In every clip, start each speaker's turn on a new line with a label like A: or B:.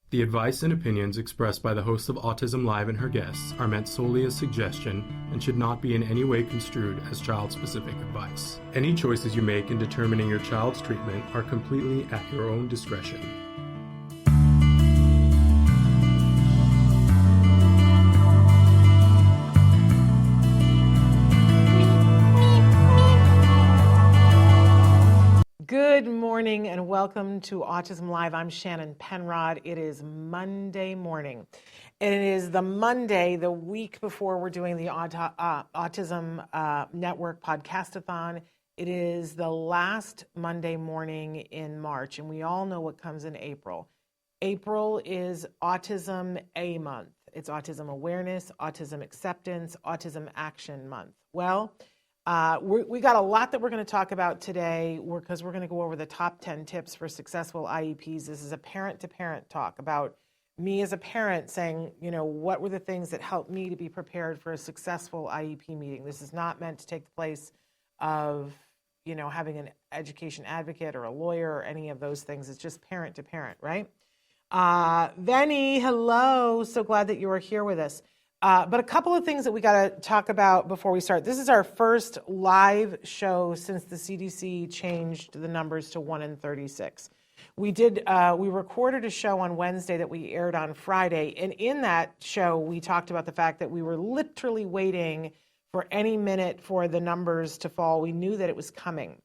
A: The advice and opinions expressed by the host of Autism Live and her guests are meant solely as suggestion and should not be in any way construed as child-specific advice. Any choices you make in determining your child's treatment are completely at your own discretion.
B: Good morning and welcome to Autism Live. I'm Shannon Penrod. It is Monday morning. And it is the Monday, the week before we're doing the Autism Network Podcastathon. It is the last Monday morning in March, and we all know what comes in April. April is Autism A Month. It's Autism Awareness, Autism Acceptance, Autism Action Month. Well, we got a lot that we're going to talk about today because we're going to go over the top 10 tips for successful IEPs. This is a parent-to-parent talk about me as a parent saying, you know, what were the things that helped me to be prepared for a successful IEP meeting. This is not meant to take the place of, you know, having an education advocate or a lawyer or any of those things. It's just parent-to-parent, right? Venny, hello. So glad that you are here with us. But a couple of things that we got to talk about before we start. This is our first live show since the CDC changed the numbers to 1 in 36. We recorded a show on Wednesday that we aired on Friday. And in that show, we talked about the fact that we were literally waiting for any minute for the numbers to fall. We knew that it was coming.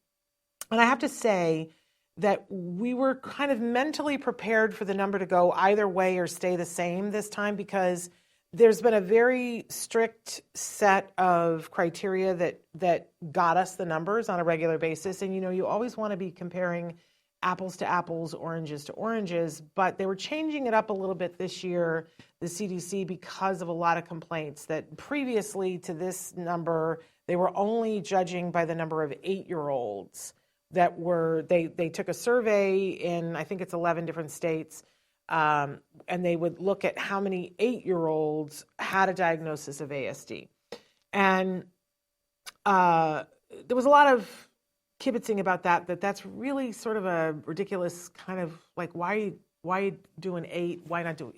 B: And I have to say that we were kind of mentally prepared for the number to go either way or stay the same this time, because there's been a very strict set of criteria that got us the numbers on a regular basis. And, you know, you always want to be comparing apples to apples, oranges to oranges, but they were changing it up a little bit this year, the CDC, because of a lot of complaints that previously to this number, they were only judging by the number of 8-year-olds that were, they took a survey in, I think it's 11 different states, and they would look at how many 8-year-olds had a diagnosis of ASD. And there was a lot of kibitzing about that's really sort of a ridiculous kind of like, why do an 8? Why not do,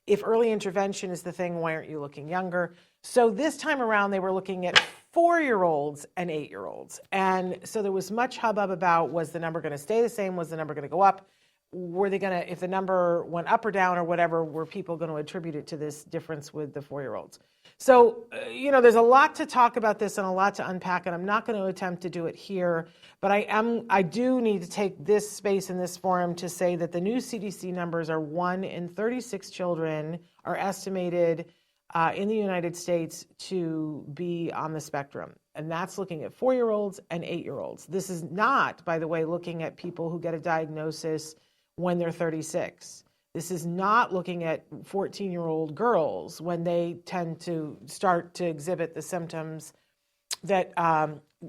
B: if early intervention is the thing, why aren't you looking younger? So this time around, they were looking at 4-year-olds and 8-year-olds. And so there was much hubbub about, was the number going to stay the same? Was the number going to go up? Were they going to, if the number went up or down or whatever, were people going to attribute it to this difference with the 4-year-olds? So, you know, there's a lot to talk about this and a lot to unpack, and I'm not going to attempt to do it here, but I do need to take this space in this forum to say that the new CDC numbers are 1 in 36 children are estimated in the United States to be on the spectrum. And that's looking at 4-year-olds and 8-year-olds. This is not, by the way, looking at people who get a diagnosis when they're 36. This is not looking at 14-year-old girls when they tend to start to exhibit the symptoms that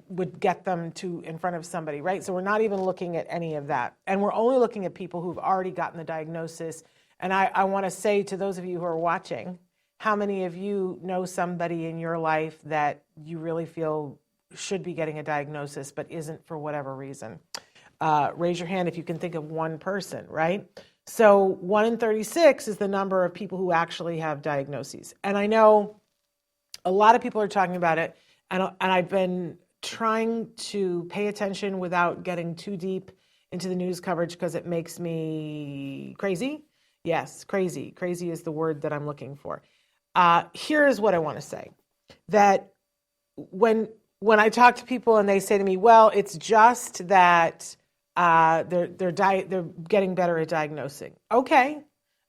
B: would get them to in front of somebody, right? So we're not even looking at any of that. And we're only looking at people who've already gotten the diagnosis. And I want to say to those of you who are watching, how many of you know somebody in your life that you really feel should be getting a diagnosis but isn't for whatever reason? Raise your hand if you can think of one person, right? So 1 in 36 is the number of people who actually have diagnoses. And I know a lot of people are talking about it, and I've been trying to pay attention without getting too deep into the news coverage because it makes me crazy. Yes, crazy. Crazy is the word that I'm looking for. Here's what I want to say. That when I talk to people and they say to me, well, it's just that they're getting better at diagnosing. Okay,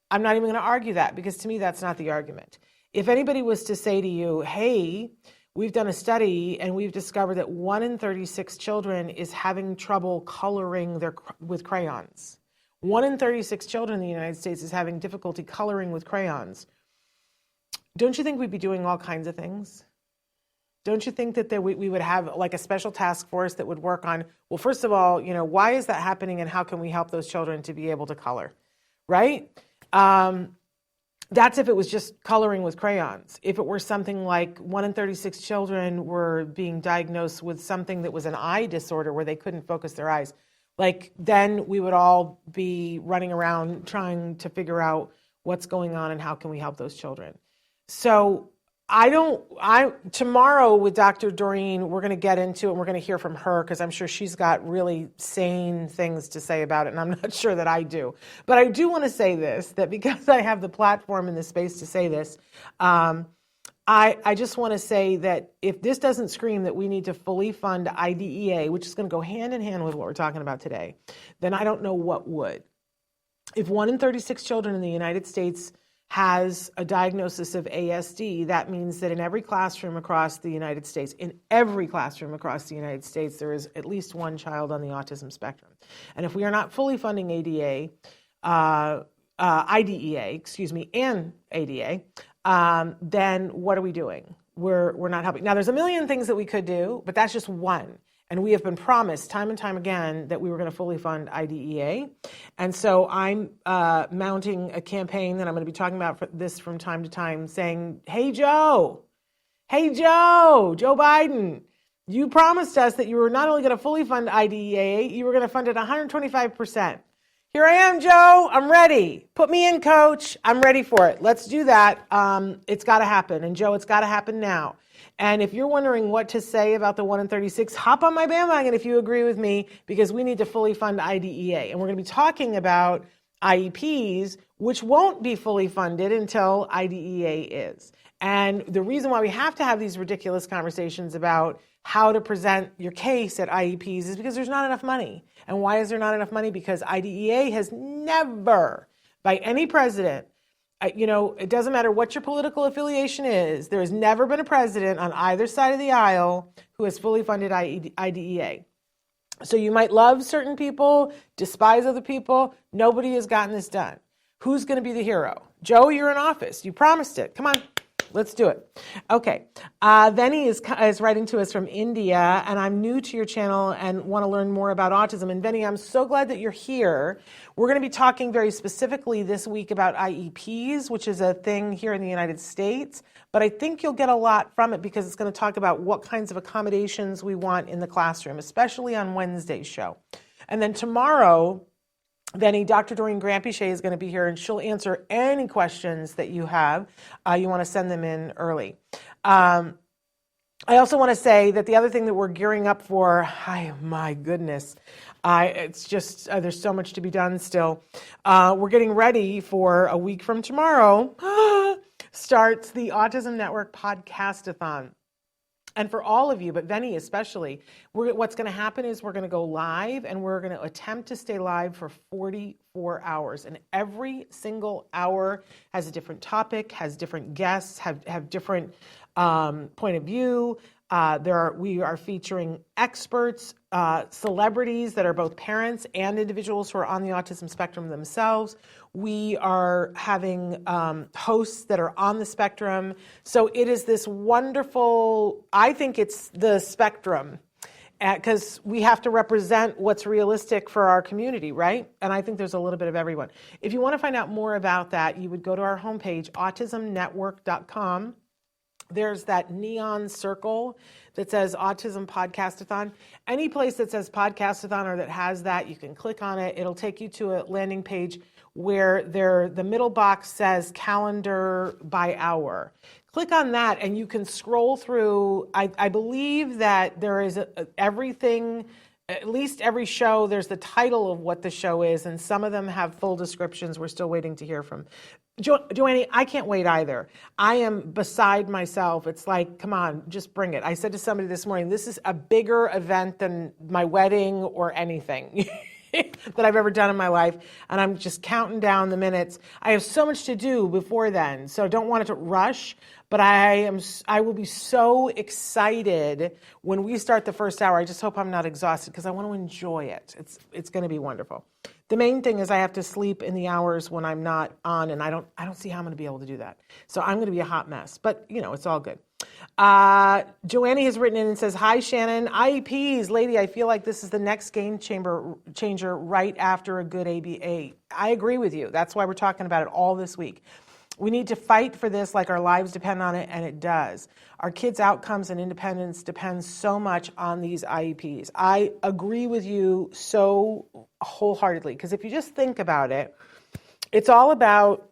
B: I'm not even going to argue that, because to me that's not the argument. If anybody was to say to you, hey, we've done a study and we've discovered that 1 in 36 children is having trouble coloring with crayons. 1 in 36 children in the United States is having difficulty coloring with crayons. Don't you think we'd be doing all kinds of things? Don't you think that we would have like a special task force that would work on, well, first of all, you know, why is that happening and how can we help those children to be able to color, right? That's if it was just coloring with crayons. If it were something like 1 in 36 children were being diagnosed with something that was an eye disorder where they couldn't focus their eyes. Like, then we would all be running around trying to figure out what's going on and how can we help those children. So tomorrow with Dr. Doreen, we're going to get into it and we're going to hear from her because I'm sure she's got really sane things to say about it, and I'm not sure that I do. But I do want to say this, that because I have the platform and the space to say this, I just want to say that if this doesn't scream that we need to fully fund IDEA, which is going to go hand in hand with what we're talking about today, then I don't know what would. If 1 in 36 children in the United States has a diagnosis of ASD, that means that in every classroom across the United States, there is at least one child on the autism spectrum. And if we are not fully funding IDEA, and ADA, then what are we doing? We're not helping. Now, there's a million things that we could do, but that's just one. And we have been promised time and time again that we were going to fully fund IDEA. And so I'm mounting a campaign that I'm going to be talking about this from time to time, saying, hey, Joe Biden, you promised us that you were not only going to fully fund IDEA, you were going to fund it 125%. Here I am, Joe. I'm ready. Put me in, coach. I'm ready for it. Let's do that. It's got to happen. And Joe, it's got to happen now. And if you're wondering what to say about the 1 in 36, hop on my bandwagon if you agree with me, because we need to fully fund IDEA. And we're going to be talking about IEPs, which won't be fully funded until IDEA is. And the reason why we have to have these ridiculous conversations about how to present your case at IEPs is because there's not enough money. And why is there not enough money? Because IDEA has never, by any president, it doesn't matter what your political affiliation is, there has never been a president on either side of the aisle who has fully funded IDEA. So you might love certain people, despise other people. Nobody has gotten this done. Who's going to be the hero? Joe, you're in office. You promised it. Come on. Let's do it. Okay. Venny is writing to us from India, and I'm new to your channel and want to learn more about autism. And Venny, I'm so glad that you're here. We're going to be talking very specifically this week about IEPs, which is a thing here in the United States. But I think you'll get a lot from it because it's going to talk about what kinds of accommodations we want in the classroom, especially on Wednesday's show. And then tomorrow, Venny, Dr. Doreen Grampiche is going to be here, and she'll answer any questions that you have. You want to send them in early. I also want to say that the other thing that we're gearing up for, my goodness, it's just, there's so much to be done still. We're getting ready for a week from tomorrow, starts the Autism Network Podcast-a-thon. And for all of you, but Venny especially, what's going to happen is we're going to go live, and we're going to attempt to stay live for 44 hours. And every single hour has a different topic, has different guests, have different point of view. We are featuring experts, celebrities that are both parents and individuals who are on the autism spectrum themselves. We are having hosts that are on the spectrum. So it is this wonderful, I think it's the spectrum, because we have to represent what's realistic for our community, right? And I think there's a little bit of everyone. If you want to find out more about that, you would go to our homepage, autismnetwork.com. There's that neon circle that says Autism Podcast-a-thon. Any place that says Podcast-a-thon or that has that, you can click on it. It'll take you to a landing page where the middle box says calendar by hour. Click on that and you can scroll through. I believe that there is everything, at least every show, there's the title of what the show is, and some of them have full descriptions. We're still waiting to hear from Joanne. I can't wait either. I am beside myself. It's like, come on, just bring it. I said to somebody this morning, this is a bigger event than my wedding or anything that I've ever done in my life. And I'm just counting down the minutes. I have so much to do before then, so don't want it to rush. But I will be so excited when we start the first hour. I just hope I'm not exhausted because I want to enjoy it. It's going to be wonderful. The main thing is I have to sleep in the hours when I'm not on, and I don't see how I'm going to be able to do that. So I'm going to be a hot mess, but it's all good. Joanne has written in and says, "Hi Shannon, IEPs, lady, I feel like this is the next game changer right after a good ABA." I agree with you. That's why we're talking about it all this week. We need to fight for this like our lives depend on it, and it does. Our kids' outcomes and independence depends so much on these IEPs. I agree with you so wholeheartedly, because if you just think about it, it's all about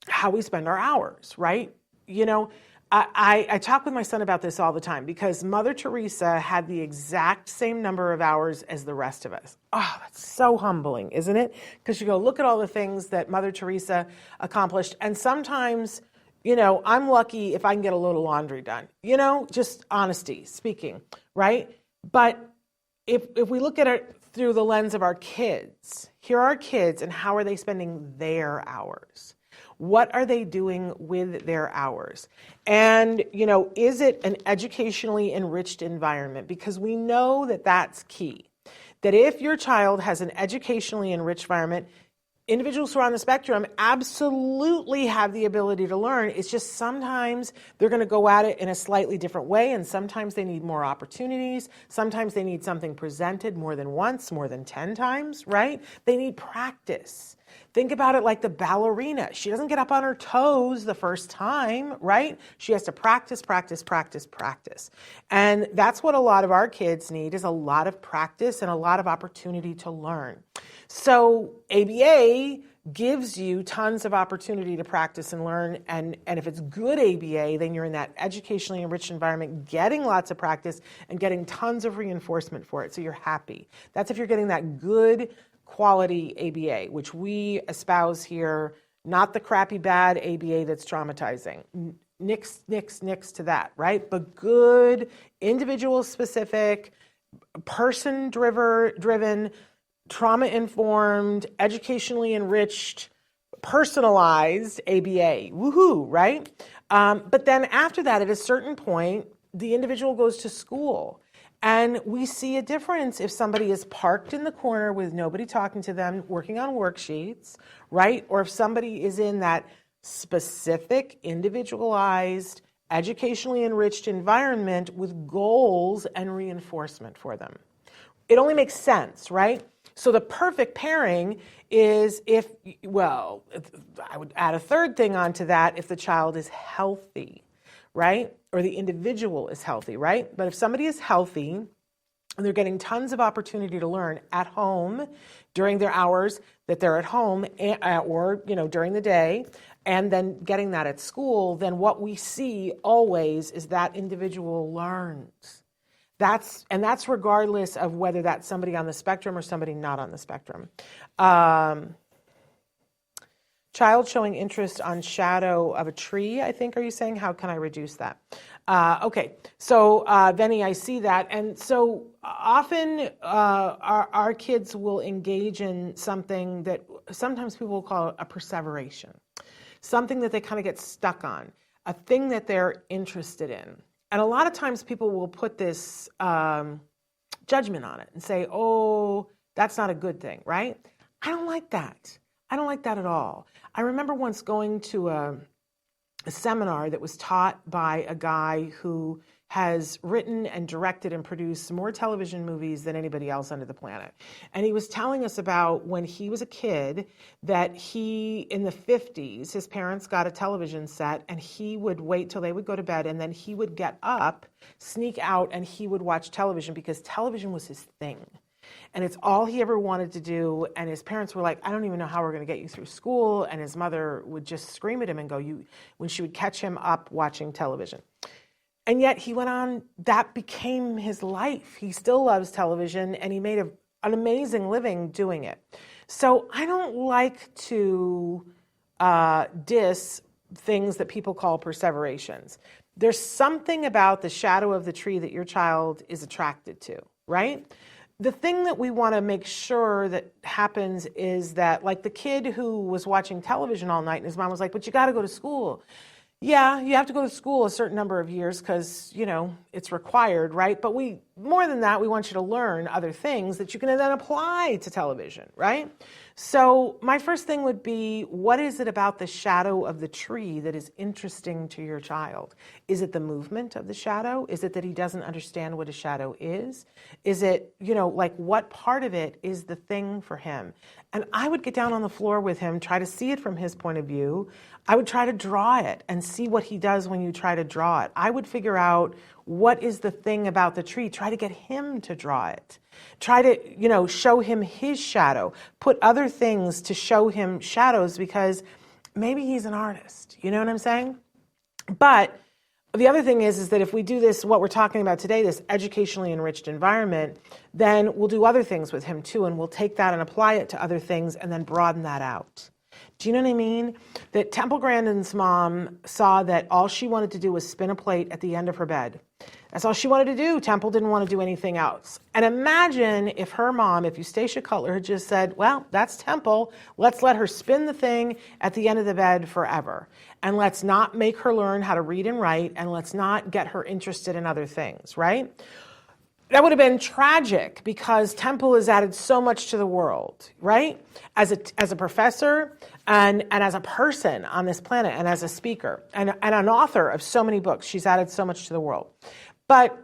B: how we spend our hours, right? You know, I talk with my son about this all the time, because Mother Teresa had the exact same number of hours as the rest of us. Oh, that's so humbling, isn't it? Because you go, look at all the things that Mother Teresa accomplished. And sometimes, you know, I'm lucky if I can get a load of laundry done, you know, just honesty speaking, right? But if we look at it through the lens of our kids, here are our kids, and how are they spending their hours? What are they doing with their hours? And, you know, is it an educationally enriched environment? Because we know that that's key. That if your child has an educationally enriched environment, individuals who are on the spectrum absolutely have the ability to learn. It's just sometimes they're going to go at it in a slightly different way, and sometimes they need more opportunities. Sometimes they need something presented more than once, more than 10 times, right? They need practice. Think about it like the ballerina. She doesn't get up on her toes the first time, right? She has to practice, practice, practice, practice. And that's what a lot of our kids need, is a lot of practice and a lot of opportunity to learn. So ABA gives you tons of opportunity to practice and learn. And if it's good ABA, then you're in that educationally enriched environment, getting lots of practice and getting tons of reinforcement for it. So you're happy. That's if you're getting that good quality ABA, which we espouse here, not the crappy bad ABA that's traumatizing. Nix to that, right? But good, individual specific, person driven, trauma-informed, educationally enriched, personalized ABA. Woohoo, right? But then after that, at a certain point, the individual goes to school. And we see a difference if somebody is parked in the corner with nobody talking to them, working on worksheets, right? Or if somebody is in that specific, individualized, educationally enriched environment with goals and reinforcement for them. It only makes sense, right? So the perfect pairing is if, well, I would add a third thing onto that, if the child is healthy, right? Or the individual is healthy, right? But if somebody is healthy and they're getting tons of opportunity to learn at home during their hours that they're at home, or, you know, during the day, and then getting that at school, then what we see always is that individual learns. That's regardless of whether that's somebody on the spectrum or somebody not on the spectrum. Child showing interest on shadow of a tree, I think, are you saying? How can I reduce that? Okay, so Benny, I see that. And so often our kids will engage in something that sometimes people will call a perseveration, something that they kind of get stuck on, a thing that they're interested in. And a lot of times people will put this judgment on it and say, oh, that's not a good thing, right? I don't like that. I don't like that at all. I remember once going to a seminar that was taught by a guy who has written and directed and produced more television movies than anybody else under the planet. And he was telling us about when he was a kid that he, in the 50s, his parents got a television set and he would wait till they would go to bed, and then he would get up, sneak out, and he would watch television because television was his thing. And it's all he ever wanted to do. And his parents were like, I don't even know how we're going to get you through school. And his mother would just scream at him and go, when she would catch him up watching television. And yet he went on, that became his life. He still loves television, and he made an amazing living doing it. So I don't like to diss things that people call perseverations. There's something about the shadow of the tree that your child is attracted to, right? The thing that we want to make sure that happens is that, like the kid who was watching television all night and his mom was like, but you got to go to school. Yeah, you have to go to school a certain number of years because, you know, it's required, right? But more than that, we want you to learn other things that you can then apply to television, right? So my first thing would be, what is it about the shadow of the tree that is interesting to your child? Is it the movement of the shadow? Is it that he doesn't understand what a shadow is? Is it, like what part of it is the thing for him? And I would get down on the floor with him, try to see it from his point of view. I would try to draw it and see what he does when you try to draw it. I would figure out what is the thing about the tree, try to get him to draw it. Try to, show him his shadow. Put other things to show him shadows because maybe he's an artist. You know what I'm saying? But the other thing is that if we do this, what we're talking about today, this educationally enriched environment, then we'll do other things with him too, and we'll take that and apply it to other things and then broaden that out. Do you know what I mean? That Temple Grandin's mom saw that all she wanted to do was spin a plate at the end of her bed. That's all she wanted to do. Temple didn't want to do anything else. And imagine if her mom, if Eustacia Cutler, had just said, well, that's Temple. Let's let her spin the thing at the end of the bed forever. And let's not make her learn how to read and write, and let's not get her interested in other things, right? That would have been tragic because Temple has added so much to the world, right? As a professor and as a person on this planet and as a speaker and an author of so many books, she's added so much to the world. But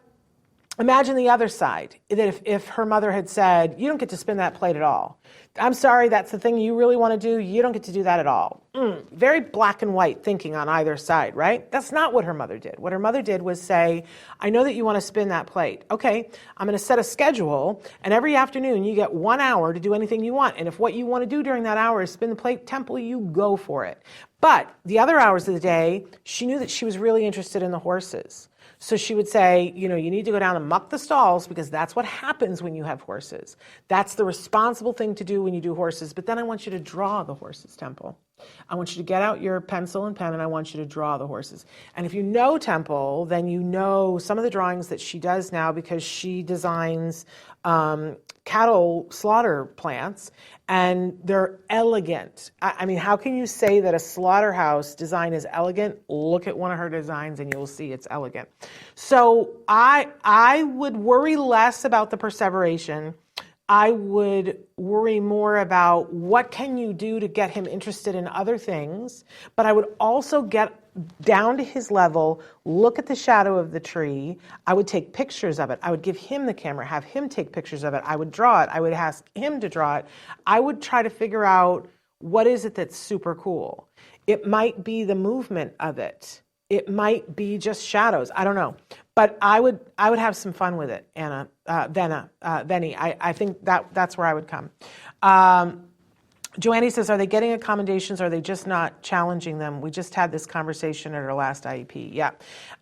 B: imagine the other side, that if her mother had said, you don't get to spin that plate at all. I'm sorry, that's the thing you really want to do. You don't get to do that at all. Very black and white thinking on either side, right? That's not what her mother did. What her mother did was say, I know that you want to spin that plate. Okay, I'm going to set a schedule, and every afternoon you get 1 hour to do anything you want. And if what you want to do during that hour is spin the plate, Temple, you go for it. But the other hours of the day, she knew that she was really interested in the horses. So she would say, you need to go down and muck the stalls because that's what happens when you have horses. That's the responsible thing to do when you do horses. But then I want you to draw the horses, Temple. I want you to get out your pencil and pen and I want you to draw the horses. And if you know Temple, then you know some of the drawings that she does now because she designs cattle slaughter plants and they're elegant. I mean, how can you say that a slaughterhouse design is elegant? Look at one of her designs and you'll see it's elegant. So I would worry less about the perseveration. I would worry more about what can you do to get him interested in other things, but I would also get down to his level, look at the shadow of the tree. I would take pictures of it. I would give him the camera, have him take pictures of it. I would draw it. I would ask him to draw it. I would try to figure out what is it that's super cool. It might be the movement of it. It might be just shadows. I don't know. But I would have some fun with it, Venny. I think that's where I would come. Joanne says, are they getting accommodations? Or are they just not challenging them? We just had this conversation at our last IEP. Yeah.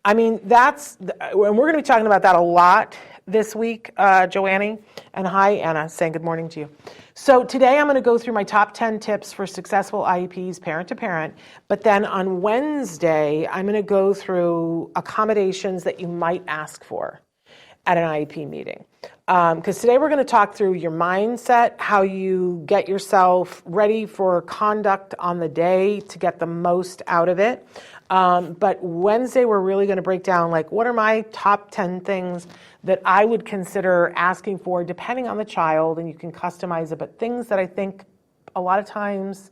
B: I mean, and we're going to be talking about that a lot this week, Joanne. And hi, Anna, saying good morning to you. So today I'm going to go through my top 10 tips for successful IEPs, parent to parent. But then on Wednesday, I'm going to go through accommodations that you might ask for at an IEP meeting. Because today we're going to talk through your mindset, how you get yourself ready for conduct on the day to get the most out of it. But Wednesday we're really going to break down what are my top 10 things that I would consider asking for depending on the child, and you can customize it, but things that I think a lot of times,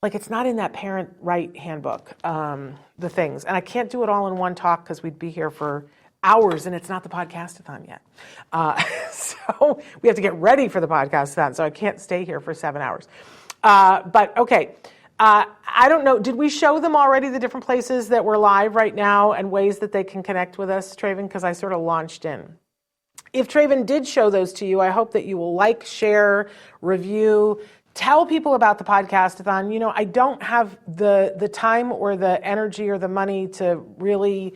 B: it's not in that parent right handbook, the things. And I can't do it all in one talk because we'd be here for hours and it's not the podcast-a-thon yet. So we have to get ready for the podcast-a-thon, so I can't stay here for 7 hours. But okay, I don't know, did we show them already the different places that we're live right now and ways that they can connect with us, Traven? Because I sort of launched in. If Traven did show those to you, I hope that you will like, share, review, tell people about the podcast-a-thon. I don't have the time or the energy or the money to really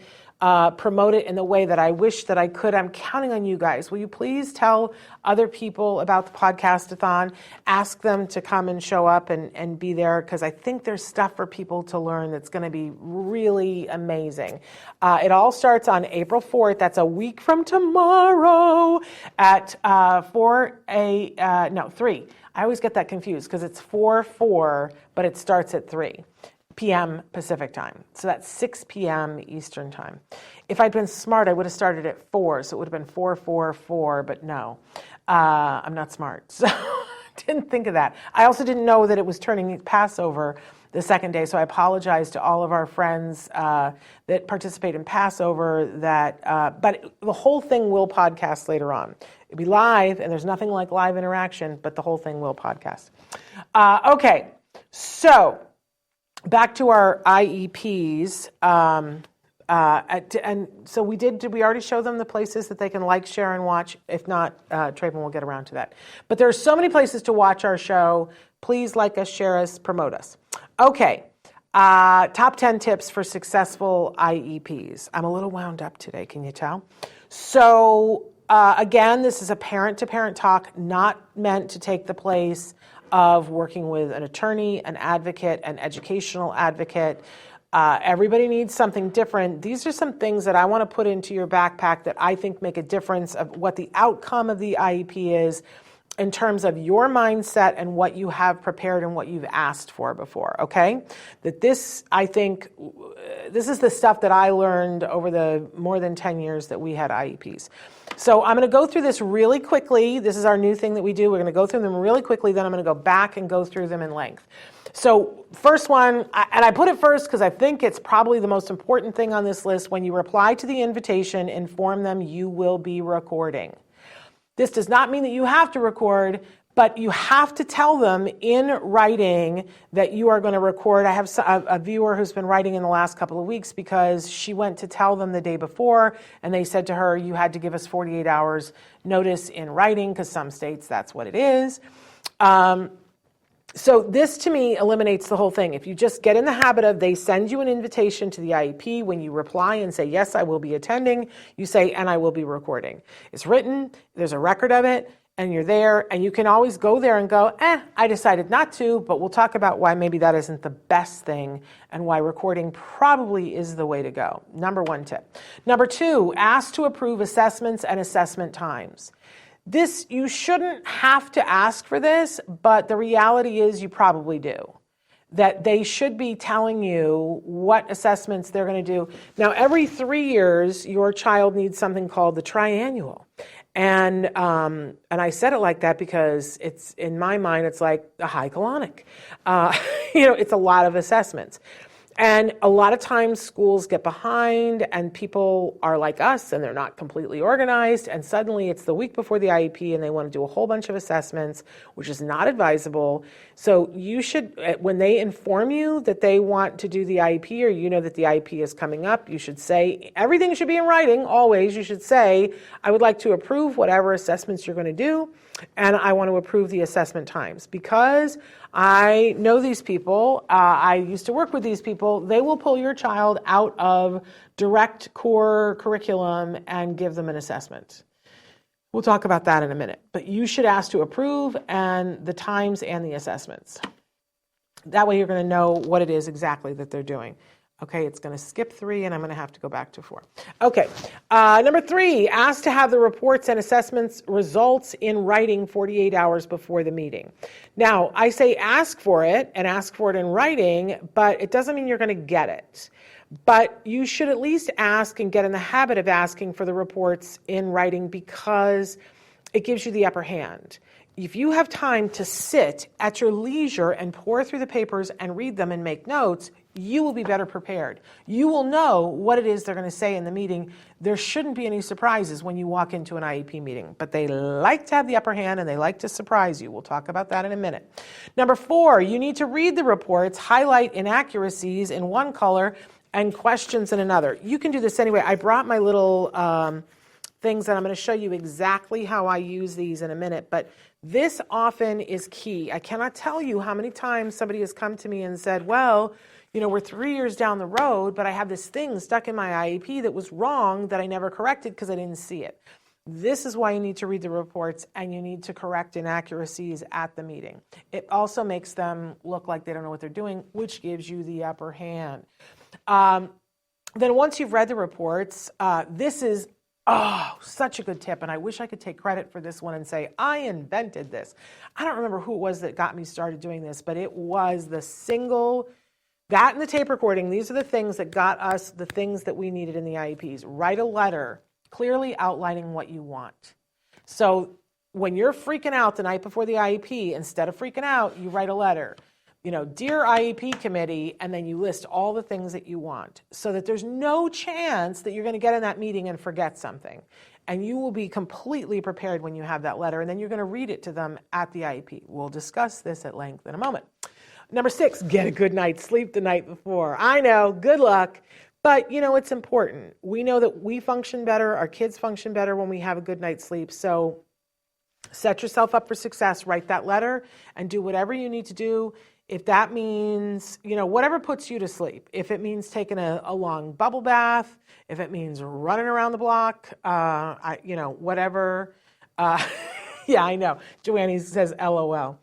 B: promote it in the way that I wish that I could. I'm counting on you guys. Will you please tell other people about the podcast-a-thon? Ask them to come and show up and be there, because I think there's stuff for people to learn that's going to be really amazing. It all starts on April 4th. That's a week from tomorrow at 3. I always get that confused because it's 4/4, but it starts at 3 p.m. Pacific time. So that's 6 p.m. Eastern time. If I'd been smart, I would have started at 4, so it would have been 4/4/4, but no, I'm not smart. So Didn't think of that. I also didn't know that it was turning Passover the second day, so I apologize to all of our friends that participate in Passover. But the whole thing will podcast later on. It'll be live, and there's nothing like live interaction, but the whole thing will podcast. Okay, so back to our IEPs. And so did we already show them the places that they can like, share, and watch? If not, Traven will get around to that. But there are so many places to watch our show. Please like us, share us, promote us. Okay, top 10 tips for successful IEPs. I'm a little wound up today, can you tell? So again, this is a parent-to-parent talk, not meant to take the place of working with an attorney, an advocate, an educational advocate. Everybody needs something different. These are some things that I want to put into your backpack that I think make a difference of what the outcome of the IEP is in terms of your mindset and what you have prepared and what you've asked for before, okay? That this, I think, this is the stuff that I learned over the more than 10 years that we had IEPs. So I'm going to go through this really quickly. This is our new thing that we do. We're going to go through them really quickly, then I'm going to go back and go through them in length. So first one, and I put it first because I think it's probably the most important thing on this list. When you reply to the invitation, inform them you will be recording. This does not mean that you have to record, but you have to tell them in writing that you are going to record. I have a viewer who's been writing in the last couple of weeks because she went to tell them the day before, and they said to her, you had to give us 48 hours notice in writing, because some states that's what it is. So this, to me, eliminates the whole thing. If you just get in the habit of they send you an invitation to the IEP, when you reply and say, yes, I will be attending, you say, and I will be recording. It's written, there's a record of it, and you're there, and you can always go there and go, I decided not to, but we'll talk about why maybe that isn't the best thing and why recording probably is the way to go. Number one tip. Number two, ask to approve assessments and assessment times. This, you shouldn't have to ask for this, but the reality is you probably do. That they should be telling you what assessments they're going to do. Now, every 3 years, your child needs something called the triannual. And I said it like that because it's, in my mind, it's like a high colonic. It's a lot of assessments. And a lot of times schools get behind and people are like us and they're not completely organized, and suddenly it's the week before the IEP and they want to do a whole bunch of assessments, which is not advisable. So you should, when they inform you that they want to do the IEP, or you know that the IEP is coming up, you should say, everything should be in writing always. You should say, I would like to approve whatever assessments you're going to do, and I want to approve the assessment times, because I know these people. I used to work with these people. They will pull your child out of direct core curriculum and give them an assessment. We'll talk about that in a minute. But you should ask to approve and the times and the assessments. That way you're going to know what it is exactly that they're doing. Okay, it's going to skip 3, and I'm going to have to go back to 4. Okay, number 3, ask to have the reports and assessments results in writing 48 hours before the meeting. Now, I say ask for it, and ask for it in writing, but it doesn't mean you're going to get it. But you should at least ask and get in the habit of asking for the reports in writing, because it gives you the upper hand. If you have time to sit at your leisure and pour through the papers and read them and make notes, you will be better prepared. You will know what it is they're going to say in the meeting. There shouldn't be any surprises when you walk into an IEP meeting, but they like to have the upper hand and they like to surprise you. We'll talk about that in a minute. Number 4, you need to read the reports, highlight inaccuracies in one color and questions in another. You can do this anyway. I brought my little things, and I'm going to show you exactly how I use these in a minute, but this often is key. I cannot tell you how many times somebody has come to me and said, well, we're 3 years down the road, but I have this thing stuck in my IEP that was wrong that I never corrected because I didn't see it. This is why you need to read the reports, and you need to correct inaccuracies at the meeting. It also makes them look like they don't know what they're doing, which gives you the upper hand. Then once you've read the reports, this is such a good tip, and I wish I could take credit for this one and say, I invented this. I don't remember who it was that got me started doing this, but it was that and the tape recording. These are the things that got us the things that we needed in the IEPs. Write a letter clearly outlining what you want. So when you're freaking out the night before the IEP, instead of freaking out, you write a letter. Dear IEP committee, and then you list all the things that you want so that there's no chance that you're going to get in that meeting and forget something. And you will be completely prepared when you have that letter, and then you're going to read it to them at the IEP. We'll discuss this at length in a moment. Number 6, get a good night's sleep the night before. I know, good luck, but it's important. We know that we function better, our kids function better when we have a good night's sleep. So set yourself up for success, write that letter, and do whatever you need to do. If that means, whatever puts you to sleep, if it means taking a long bubble bath, if it means running around the block, whatever. Yeah, I know. Joanne says LOL.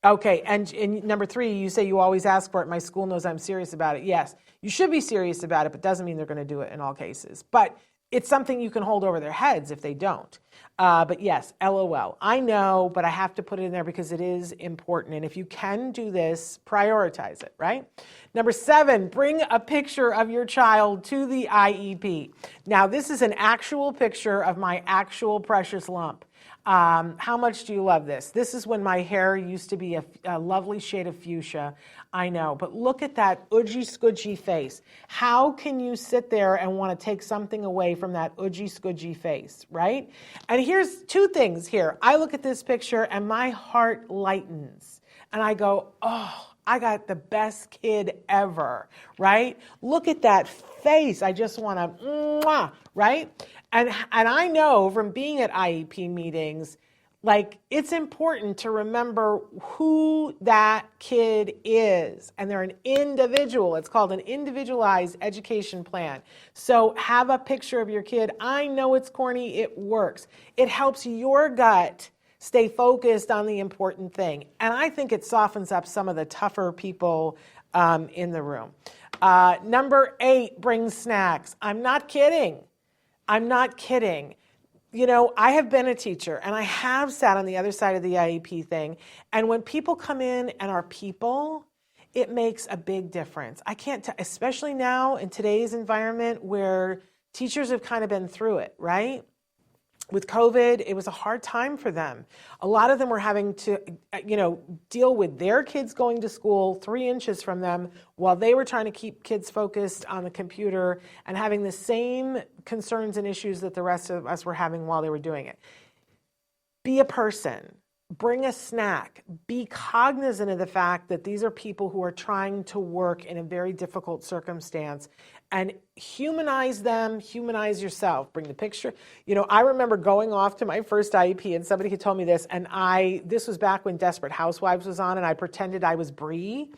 B: Okay, and number 3, you say you always ask for it. My school knows I'm serious about it. Yes, you should be serious about it, but doesn't mean they're going to do it in all cases. But it's something you can hold over their heads if they don't. But yes, LOL. I know, but I have to put it in there because it is important. And if you can do this, prioritize it, right? Number 7, bring a picture of your child to the IEP. Now, this is an actual picture of my actual precious lump. How much do you love this? This is when my hair used to be a lovely shade of fuchsia. I know, but look at that oodgy scoodgy face. How can you sit there and want to take something away from that oodgy scoodgy face, right? And here's 2 things here. I look at this picture and my heart lightens and I go, oh, I got the best kid ever, right? Look at that face. I just want to, mwah, right? And I know from being at IEP meetings, it's important to remember who that kid is. And they're an individual. It's called an individualized education plan. So have a picture of your kid. I know it's corny. It works. It helps your gut stay focused on the important thing. And I think it softens up some of the tougher people in the room. Number 8, bring snacks. I'm not kidding. I have been a teacher and I have sat on the other side of the IEP thing. And when people come in and are people, it makes a big difference. Especially now in today's environment where teachers have kind of been through it, right? With COVID, it was a hard time for them. A lot of them were having to, deal with their kids going to school 3 inches from them while they were trying to keep kids focused on the computer and having the same concerns and issues that the rest of us were having while they were doing it. Be a person. Bring a snack. Be cognizant of the fact that these are people who are trying to work in a very difficult circumstance, and humanize them, humanize yourself. Bring the picture. I remember going off to my first IEP and somebody had told me this, and this was back when Desperate Housewives was on, and I pretended I was Bree,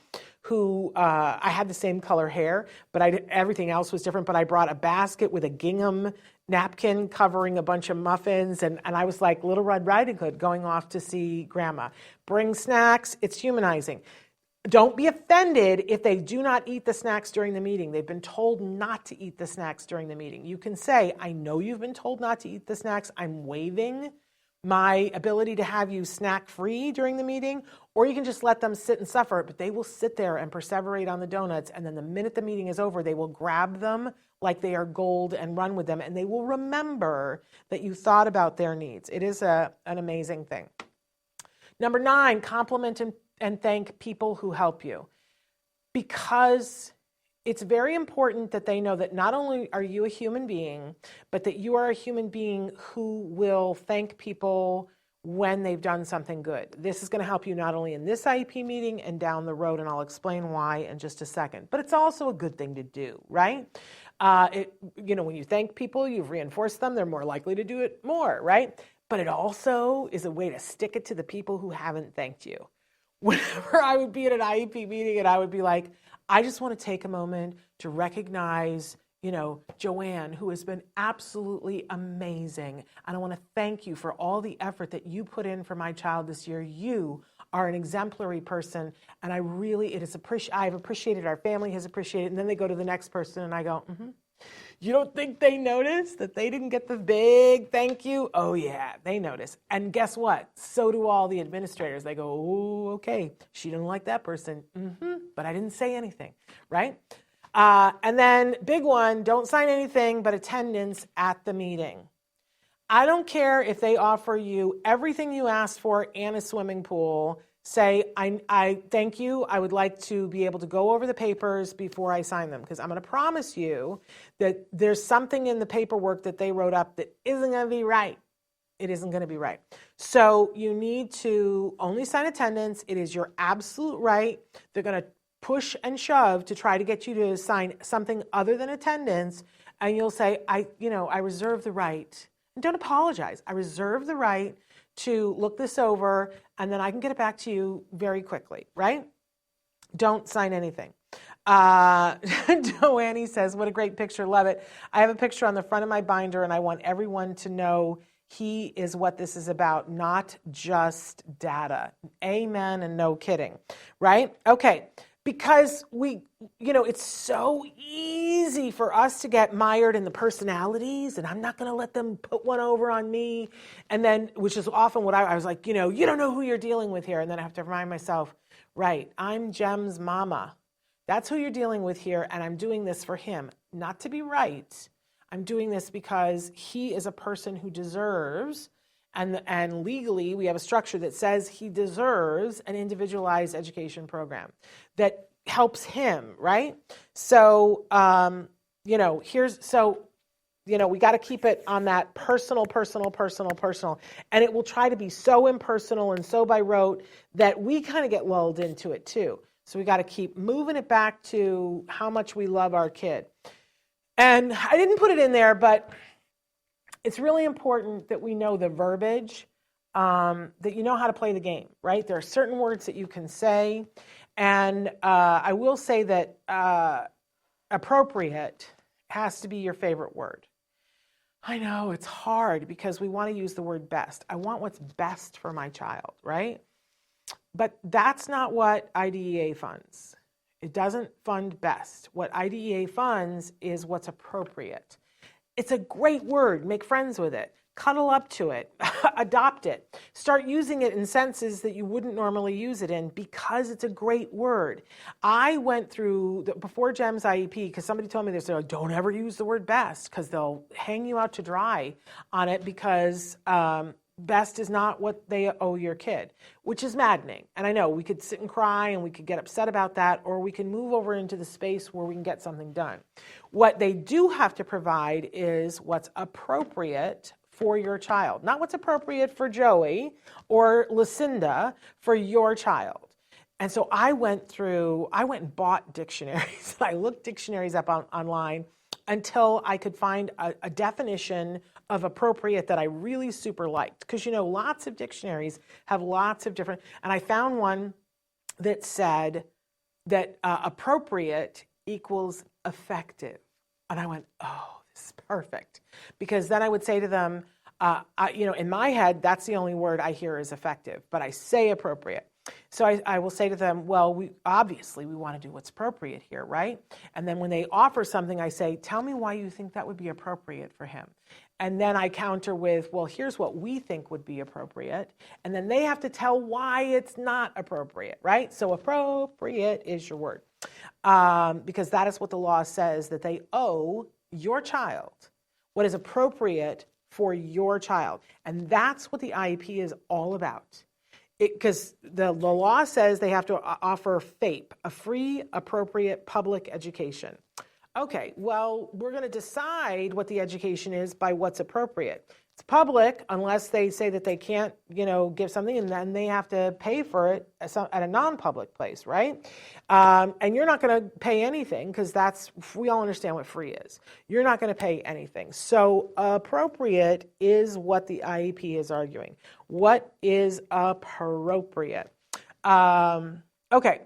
B: who I had the same color hair, but everything else was different, but I brought a basket with a gingham napkin covering a bunch of muffins, and I was like Little Red Riding Hood going off to see Grandma. Bring snacks. It's humanizing. Don't be offended if they do not eat the snacks during the meeting. They've been told not to eat the snacks during the meeting. You can say, I know you've been told not to eat the snacks. I'm waiving my ability to have you snack free during the meeting, or you can just let them sit and suffer, but they will sit there and perseverate on the donuts, and then the minute the meeting is over, they will grab them like they are gold and run with them, and they will remember that you thought about their needs. It is an amazing thing. Number 9, compliment and thank people who help you, because it's very important that they know that not only are you a human being, but that you are a human being who will thank people when they've done something good. This is going to help you not only in this IEP meeting and down the road, and I'll explain why in just a second, but it's also a good thing to do, right? When you thank people, you've reinforced them, they're more likely to do it more, right? But it also is a way to stick it to the people who haven't thanked you. Whenever I would be at an IEP meeting and I would be like, I just want to take a moment to recognize, Joanne, who has been absolutely amazing. And I want to thank you for all the effort that you put in for my child this year. You are an exemplary person. And I've appreciated, our family has appreciated. And then they go to the next person and I go, You don't think they noticed that they didn't get the big thank you? Oh yeah, they notice. And guess what? So do all the administrators. They go, oh, okay, she didn't like that person. But I didn't say anything, right? And then big one, don't sign anything but attendance at the meeting. I don't care if they offer you everything you asked for and a swimming pool. Say, I thank you. I would like to be able to go over the papers before I sign them, because I'm going to promise you that there's something in the paperwork that they wrote up that isn't going to be right. It isn't going to be right. So you need to only sign attendance. It is your absolute right. They're going to push and shove to try to get you to sign something other than attendance, and you'll say, I reserve the right. And don't apologize. I reserve the right to look this over, and then I can get it back to you very quickly, right? Don't sign anything. Joanne says, what a great picture, love it. I have a picture on the front of my binder, and I want everyone to know he is what this is about, not just data. Amen and no kidding, right? Okay, because it's so easy for us to get mired in the personalities, and I'm not going to let them put one over on me. And then, which is often what I was like, you don't know who you're dealing with here. And then I have to remind myself, right, I'm Jem's mama. That's who you're dealing with here, and I'm doing this for him, not to be right. I'm doing this because he is a person who deserves, and legally we have a structure that says he deserves an individualized education program that helps him, right? So, we got to keep it on that personal, and it will try to be so impersonal and so by rote that we kind of get lulled into it too. So we got to keep moving it back to how much we love our kid. And I didn't put it in there, but it's really important that we know the verbiage, that you know how to play the game, right? There are certain words that you can say. And I will say that appropriate has to be your favorite word. I know it's hard because we want to use the word best. I want what's best for my child, right? But that's not what IDEA funds. It doesn't fund best. What IDEA funds is what's appropriate. It's a great word. Make friends with it. Cuddle up to it. Adopt it. Start using it in senses that you wouldn't normally use it in because it's a great word. I went through, before Jem's IEP, because somebody told me this, they're like, don't ever use the word best because they'll hang you out to dry on it because best is not what they owe your kid, which is maddening. And I know we could sit and cry and we could get upset about that, or we can move over into the space where we can get something done. What they do have to provide is what's appropriate for your child, not what's appropriate for Joey or Lucinda, for your child. And so I went and bought dictionaries. I looked dictionaries up online until I could find a definition of appropriate that I really super liked. Because, lots of dictionaries have lots of different, and I found one that said that appropriate equals effective. And I went, oh, this is perfect. Because then I would say to them, in my head, that's the only word I hear is effective, but I say appropriate. So I will say to them, well, we want to do what's appropriate here, right? And then when they offer something, I say, tell me why you think that would be appropriate for him. And then I counter with, well, here's what we think would be appropriate. And then they have to tell why it's not appropriate, right? So appropriate is your word. Because that is what the law says, that they owe your child what is appropriate for your child. And that's what the IEP is all about. Because the law says they have to offer FAPE, a free, appropriate public education. Okay, well, we're going to decide what the education is by what's appropriate. It's public unless they say that they can't, give something, and then they have to pay for it at a non-public place, right? And you're not going to pay anything because we all understand what free is. You're not going to pay anything. So appropriate is what the IEP is arguing. What is appropriate? Okay,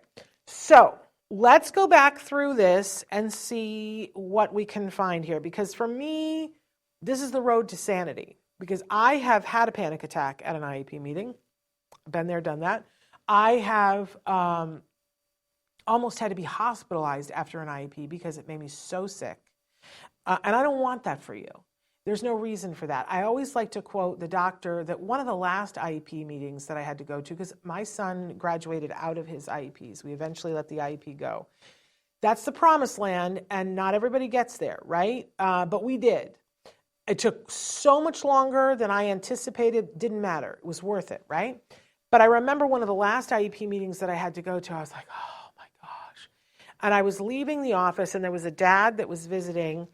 B: so let's go back through this and see what we can find here. Because for me, this is the road to sanity, because I have had a panic attack at an IEP meeting. Been there, done that. I have almost had to be hospitalized after an IEP because it made me so sick. And I don't want that for you. There's no reason for that. I always like to quote the doctor that one of the last IEP meetings that I had to go to, because my son graduated out of his IEPs. We eventually let the IEP go. That's the promised land, and not everybody gets there, right? But we did. It took so much longer than I anticipated. Didn't matter. It was worth it, right? But I remember one of the last IEP meetings that I had to go to, I was like, oh my gosh. And I was leaving the office, and there was a dad that was visiting,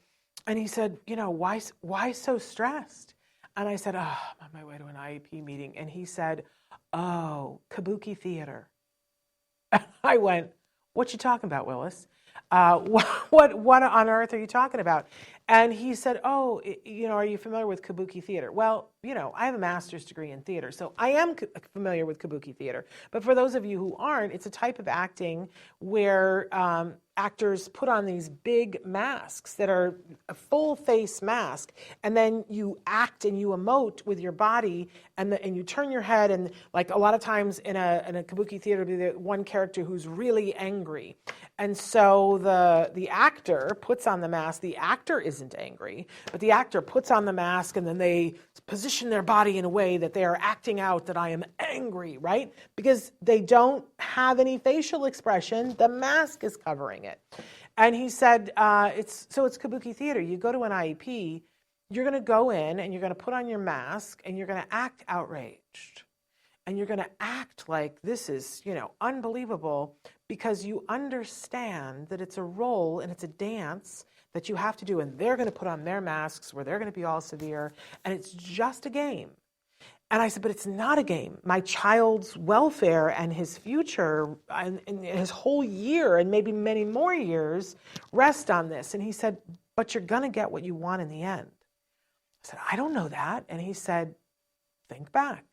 B: and he said, why so stressed? And I said, oh, I'm on my way to an IEP meeting. And he said, oh, kabuki theater. I went, what you talking about, Willis? What on earth are you talking about? And he said, oh, are you familiar with kabuki theater? Well, I have a master's degree in theater, so I am familiar with kabuki theater. But for those of you who aren't, it's a type of acting where actors put on these big masks that are a full face mask, and then you act and you emote with your body, and you turn your head, and like a lot of times in a kabuki theater, there'll be one character who's really angry, and so the actor puts on the mask. The actor isn't angry, but the actor puts on the mask, and then they position their body in a way that they are acting out that I am angry, right? Because they don't have any facial expression. The mask is covering it. And he said, it's kabuki theater. You go to an IEP, you're going to go in and you're going to put on your mask and you're going to act outraged. And you're going to act like this is, unbelievable, because you understand that it's a role and it's a dance that you have to do, and they're going to put on their masks where they're going to be all severe, and it's just a game. And I said, but it's not a game. My child's welfare and his future and his whole year and maybe many more years rest on this. And he said, but you're going to get what you want in the end. I said, I don't know that. And he said, think back.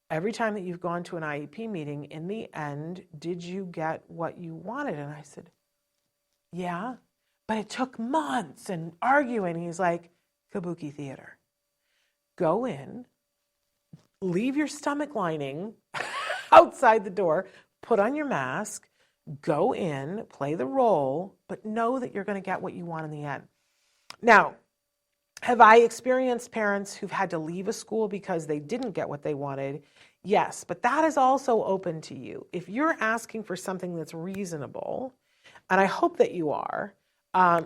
B: Every time that you've gone to an IEP meeting, in the end, did you get what you wanted? And I said, yeah. But it took months and arguing. He's like, kabuki theater. Go in, leave your stomach lining outside the door, put on your mask, go in, play the role, but know that you're going to get what you want in the end. Now, have I experienced parents who've had to leave a school because they didn't get what they wanted? Yes, but that is also open to you. If you're asking for something that's reasonable, and I hope that you are,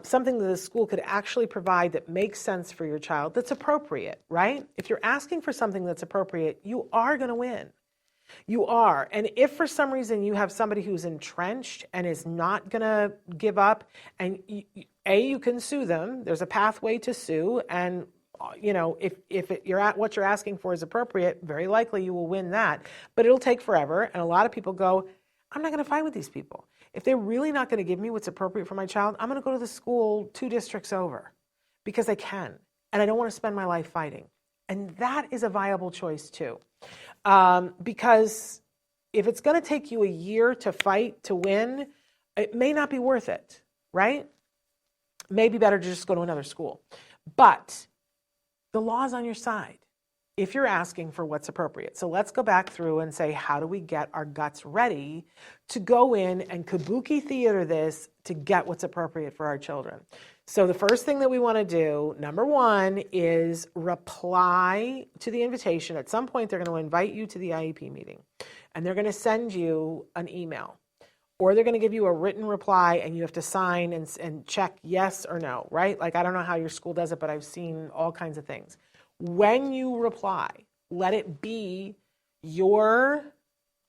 B: something that the school could actually provide that makes sense for your child, that's appropriate, right? If you're asking for something that's appropriate, you are going to win. You are. And if for some reason you have somebody who's entrenched and is not going to give up, and you can sue them, there's a pathway to sue, and if you're at what you're asking for is appropriate, very likely you will win that. But it'll take forever, and a lot of people go, I'm not going to fight with these people. If they're really not going to give me what's appropriate for my child, I'm going to go to the school 2 districts over because I can, and I don't want to spend my life fighting. And that is a viable choice too. Because if it's going to take you a year to fight to win, it may not be worth it, right? Maybe better to just go to another school. But the law's on your side if you're asking for what's appropriate. So let's go back through and say, how do we get our guts ready to go in and kabuki theater this to get what's appropriate for our children? So the first thing that we want to do, number one, is reply to the invitation. At some point, they're going to invite you to the IEP meeting, and they're going to send you an email, or they're going to give you a written reply, and you have to sign and check yes or no, right? Like, I don't know how your school does it, but I've seen all kinds of things. When you reply, let it be your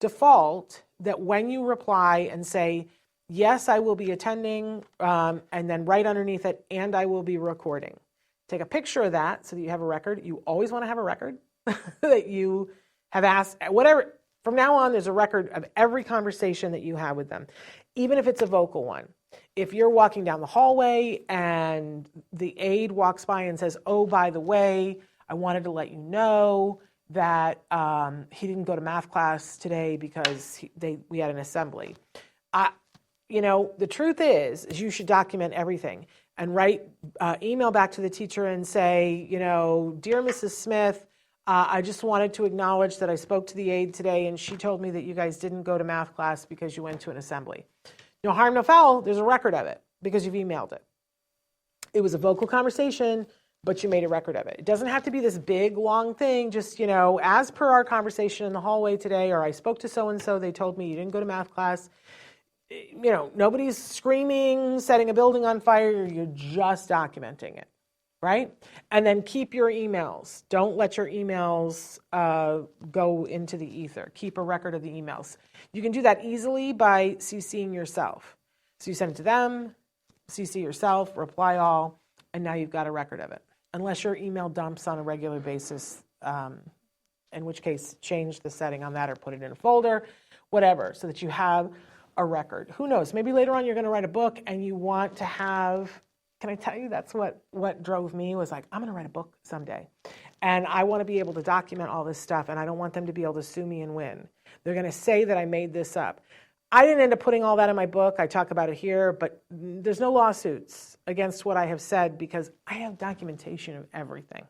B: default that when you reply and say, yes, I will be attending, and then right underneath it, and I will be recording. Take a picture of that so that you have a record. You always want to have a record that you have asked, whatever. From now on, there's a record of every conversation that you have with them, even if it's a vocal one. If you're walking down the hallway and the aide walks by and says, oh, by the way, I wanted to let you know that he didn't go to math class today because we had an assembly. The truth is you should document everything and write, email back to the teacher and say, dear Mrs. Smith, I just wanted to acknowledge that I spoke to the aide today and she told me that you guys didn't go to math class because you went to an assembly. No harm, no foul. There's a record of it because you've emailed it. It was a vocal conversation, but you made a record of it. It doesn't have to be this big, long thing. Just, as per our conversation in the hallway today, or I spoke to so-and-so, they told me you didn't go to math class. Nobody's screaming, setting a building on fire. You're just documenting it. right? And then keep your emails. Don't let your emails go into the ether. Keep a record of the emails. You can do that easily by CCing yourself. So you send it to them, CC yourself, reply all, and now you've got a record of it. Unless your email dumps on a regular basis, in which case change the setting on that or put it in a folder, whatever, so that you have a record. Who knows? Maybe later on you're going to write a book and you want to have, can I tell you, that's what drove me, was like, I'm going to write a book someday. And I want to be able to document all this stuff, and I don't want them to be able to sue me and win. They're going to say that I made this up. I didn't end up putting all that in my book. I talk about it here, but there's no lawsuits against what I have said because I have documentation of everything.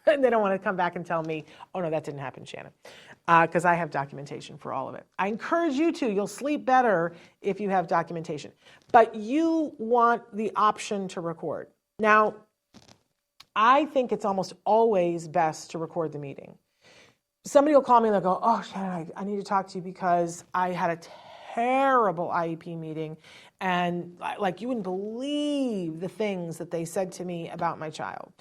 B: And they don't want to come back and tell me, oh, no, that didn't happen, Shannon, because I have documentation for all of it. I encourage you to. You'll sleep better if you have documentation. But you want the option to record. Now, I think it's almost always best to record the meeting. Somebody will call me and they'll go, oh, Shannon, I need to talk to you because I had a terrible IEP meeting, and like you wouldn't believe the things that they said to me about my child.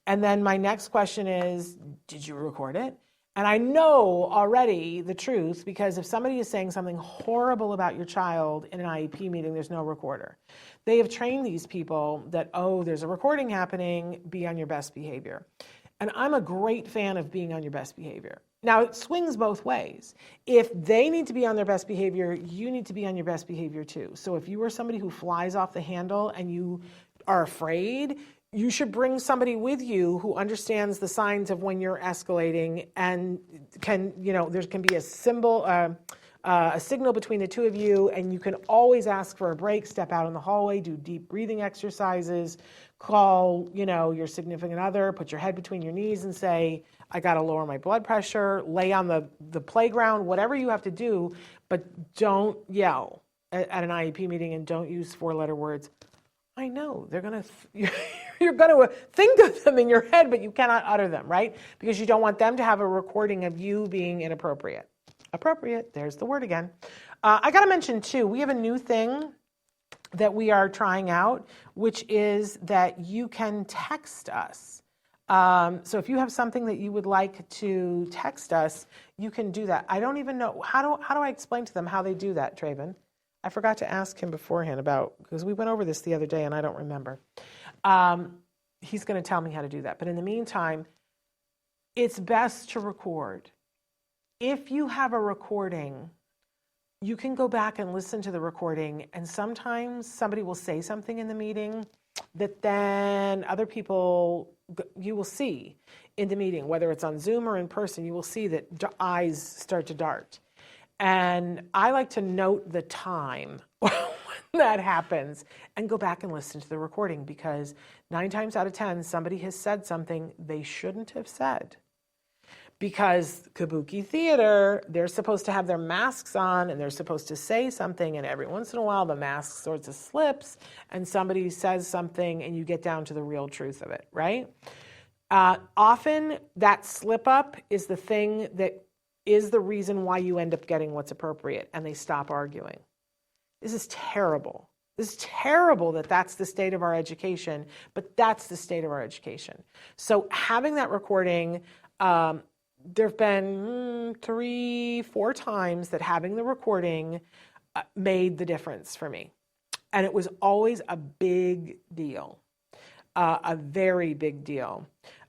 B: And then my next question is, did you record it? And I know already the truth, because if somebody is saying something horrible about your child in an IEP meeting, there's no recorder. They have trained these people that, oh, there's a recording happening, be on your best behavior. And I'm a great fan of being on your best behavior. Now, it swings both ways. If they need to be on their best behavior, you need to be on your best behavior too. So if you are somebody who flies off the handle and you are afraid, you should bring somebody with you who understands the signs of when you're escalating and can, there can be a symbol, a signal between the two of you, and you can always ask for a break, step out in the hallway, do deep breathing exercises, call, your significant other, put your head between your knees and say, I got to lower my blood pressure, lay on the playground, whatever you have to do, but don't yell at an IEP meeting and don't use 4-letter words. I know, you're going to think of them in your head, but you cannot utter them, right? Because you don't want them to have a recording of you being inappropriate. Appropriate, there's the word again. I got to mention too, we have a new thing that we are trying out, which is that you can text us. So if you have something that you would like to text us, you can do that. I don't even know, how do I explain to them how they do that, Traven? I forgot to ask him beforehand because we went over this the other day and I don't remember. He's going to tell me how to do that. But in the meantime, it's best to record. If you have a recording, you can go back and listen to the recording, and sometimes somebody will say something in the meeting that then other people, you will see in the meeting, whether it's on Zoom or in person, you will see that eyes start to dart. And I like to note the time when that happens and go back and listen to the recording, because 9 times out of 10, somebody has said something they shouldn't have said. Because kabuki theater, they're supposed to have their masks on and they're supposed to say something, and every once in a while the mask sort of slips and somebody says something and you get down to the real truth of it, right? Often that slip up is the thing that is the reason why you end up getting what's appropriate and they stop arguing. This is terrible. This is terrible that that's the state of our education, but that's the state of our education. So having that recording, there have been 3-4 times that having the recording made the difference for me. And it was always a big deal, a very big deal.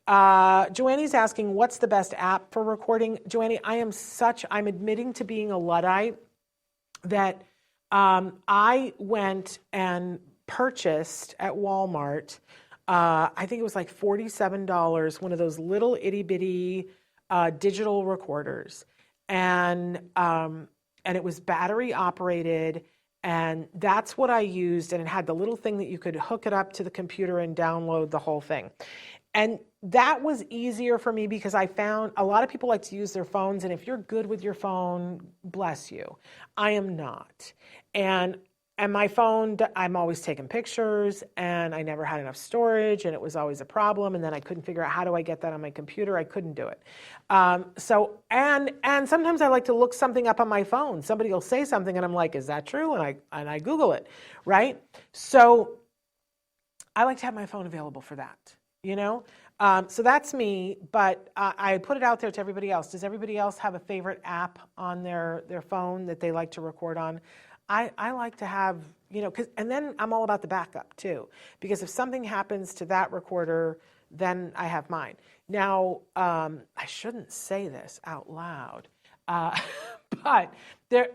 B: Joanne's asking, what's the best app for recording? Joanne, I'm admitting to being a Luddite that I went and purchased at Walmart, I think it was like $47, one of those little itty bitty digital recorders, and it was battery operated, and that's what I used, and it had the little thing that you could hook it up to the computer and download the whole thing. And that was easier for me because I found a lot of people like to use their phones, and if you're good with your phone, bless you. I am not. And my phone, I'm always taking pictures, and I never had enough storage, and it was always a problem, and then I couldn't figure out how do I get that on my computer. I couldn't do it. And sometimes I like to look something up on my phone. Somebody will say something, and I'm like, is that true? And I Google it, right? So I like to have my phone available for that. you know? So that's me, but I put it out there to everybody else. Does everybody else have a favorite app on their phone that they like to record on? I like to have, and then I'm all about the backup too, because if something happens to that recorder, then I have mine. Now, I shouldn't say this out loud, but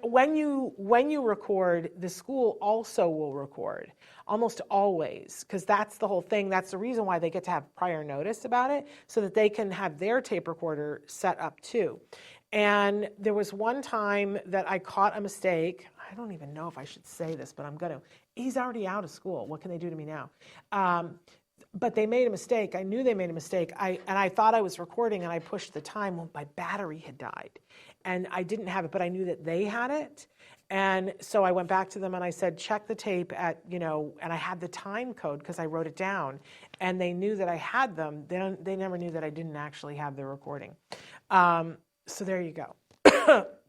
B: when you record, the school also will record, almost always, because that's the whole thing. That's the reason why they get to have prior notice about it, so that they can have their tape recorder set up too. And there was one time that I caught a mistake. I don't even know if I should say this, but I'm going to. He's already out of school. What can they do to me now? But they made a mistake. I knew they made a mistake. I thought I was recording, and I pushed the time. Well, my battery had died, and I didn't have it, but I knew that they had it. And so I went back to them and I said, check the tape at, and I had the time code because I wrote it down, and they knew that I had them. They never knew that I didn't actually have the recording. So there you go.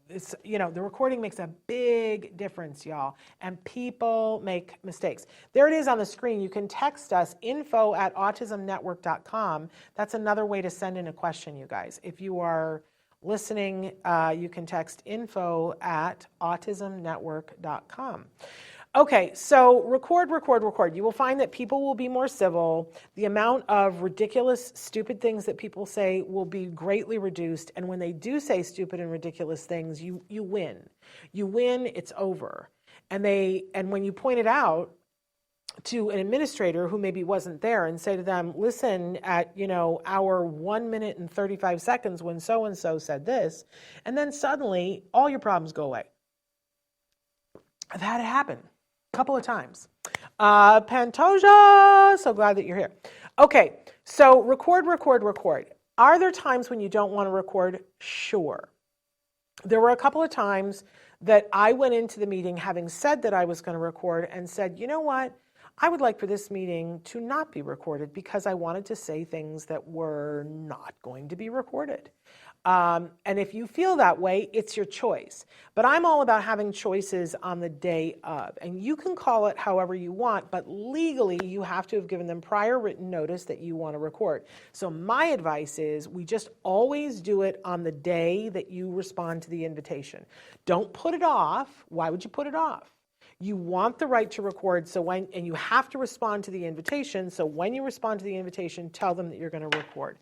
B: It's, the recording makes a big difference, y'all, and people make mistakes. There it is on the screen. You can text us, info@autismnetwork.com. That's another way to send in a question, you guys. If you are listening, you can text info@autismnetwork.com. Okay, so record. You will find that people will be more civil. The amount of ridiculous, stupid things that people say will be greatly reduced. And when they do say stupid and ridiculous things, you win. You win, it's over. And when you point it out to an administrator who maybe wasn't there and say to them, listen, at our 1 minute and 35 seconds when so-and-so said this, and then suddenly all your problems go away. I've had it happen. Couple of times. Pantoja, so glad that you're here. Okay, so record. Are there times when you don't want to record? Sure. There were a couple of times that I went into the meeting having said that I was going to record and said, you know what? I would like for this meeting to not be recorded because I wanted to say things that were not going to be recorded. And if you feel that way, it's your choice. But I'm all about having choices on the day of. And you can call it however you want, but legally you have to have given them prior written notice that you want to record. So my advice is we just always do it on the day that you respond to the invitation. Don't put it off. Why would you put it off? You want the right to record, and you have to respond to the invitation. So when you respond to the invitation, tell them that you're going to record.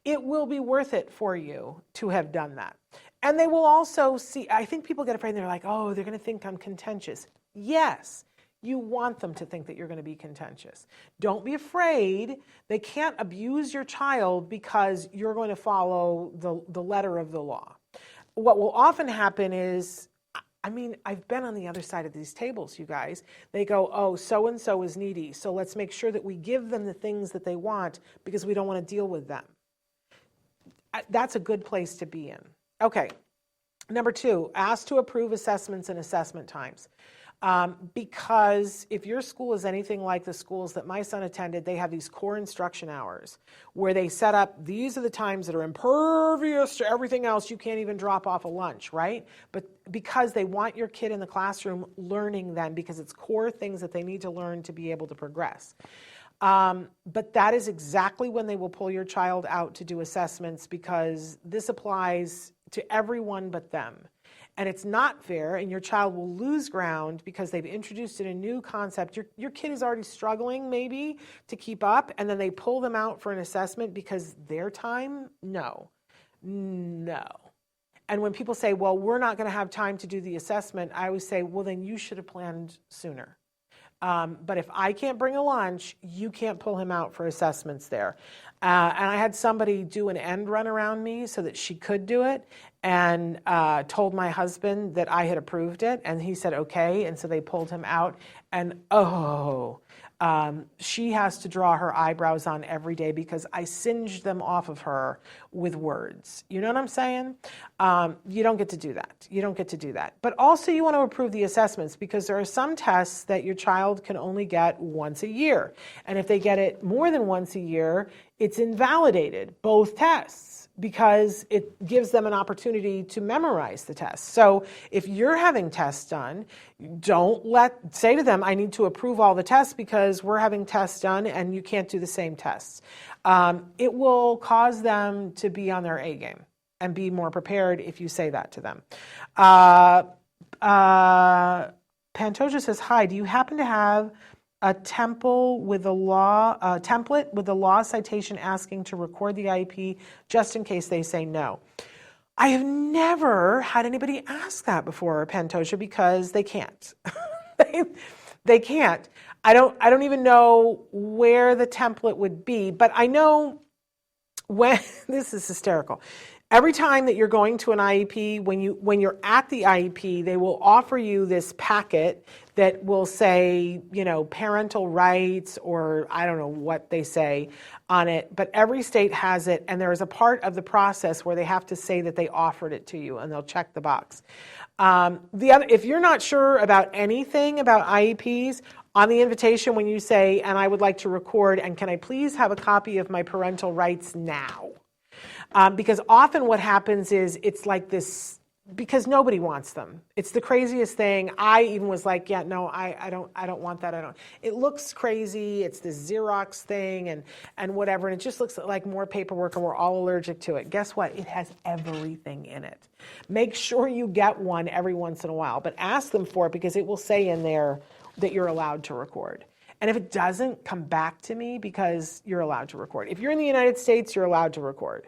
B: It will be worth it for you to have done that. And they will also see, I think people get afraid, they're like, oh, they're going to think I'm contentious. Yes, you want them to think that you're going to be contentious. Don't be afraid. They can't abuse your child because you're going to follow the letter of the law. What will often happen is, I've been on the other side of these tables, you guys. They go, oh, so-and-so is needy, so let's make sure that we give them the things that they want because we don't want to deal with them. That's a good place to be in. Okay, number 2, ask to approve assessments and assessment times. Because if your school is anything like the schools that my son attended, they have these core instruction hours where they set up, these are the times that are impervious to everything else. You can't even drop off a lunch, right? But because they want your kid in the classroom learning them, because it's core things that they need to learn to be able to progress. But that is exactly when they will pull your child out to do assessments, because this applies to everyone but them. And it's not fair, and your child will lose ground because they've introduced a new concept. Your kid is already struggling maybe to keep up, and then they pull them out for an assessment because their time? No. And when people say, well, we're not going to have time to do the assessment, I always say, well, then you should have planned sooner. But if I can't bring a lunch, you can't pull him out for assessments there. And I had somebody do an end run around me so that she could do it, and told my husband that I had approved it, and he said okay, and so they pulled him out. And she has to draw her eyebrows on every day because I singed them off of her with words. You know what I'm saying? You don't get to do that. But also you want to approve the assessments, because there are some tests that your child can only get once a year. And if they get it more than once a year, it's invalidated, both tests. because it gives them an opportunity to memorize the test. So if you're having tests done, say to them, I need to approve all the tests because we're having tests done and you can't do the same tests. It will cause them to be on their A game and be more prepared if you say that to them. Pantoja says, hi, do you happen to have a template with a law citation asking to record the IEP just in case they say no? I have never had anybody ask that before, Pantoja, because they can't. They can't. I don't even know where the template would be, but I know when this is hysterical. Every time that you're going to an IEP, when you're at the IEP, they will offer you this packet that will say, parental rights, or I don't know what they say on it, but every state has it, and there is a part of the process where they have to say that they offered it to you, and they'll check the box. If you're not sure about anything about IEPs, on the invitation when you say, and I would like to record, and can I please have a copy of my parental rights now? Because often what happens is it's like this, because nobody wants them. It's the craziest thing. I even was like, yeah, no, I don't want that. It looks crazy. It's this Xerox thing and whatever. And it just looks like more paperwork and we're all allergic to it. Guess what? It has everything in it. Make sure you get one every once in a while, but ask them for it because it will say in there that you're allowed to record. And if it doesn't, come back to me because you're allowed to record. If you're in the United States, you're allowed to record.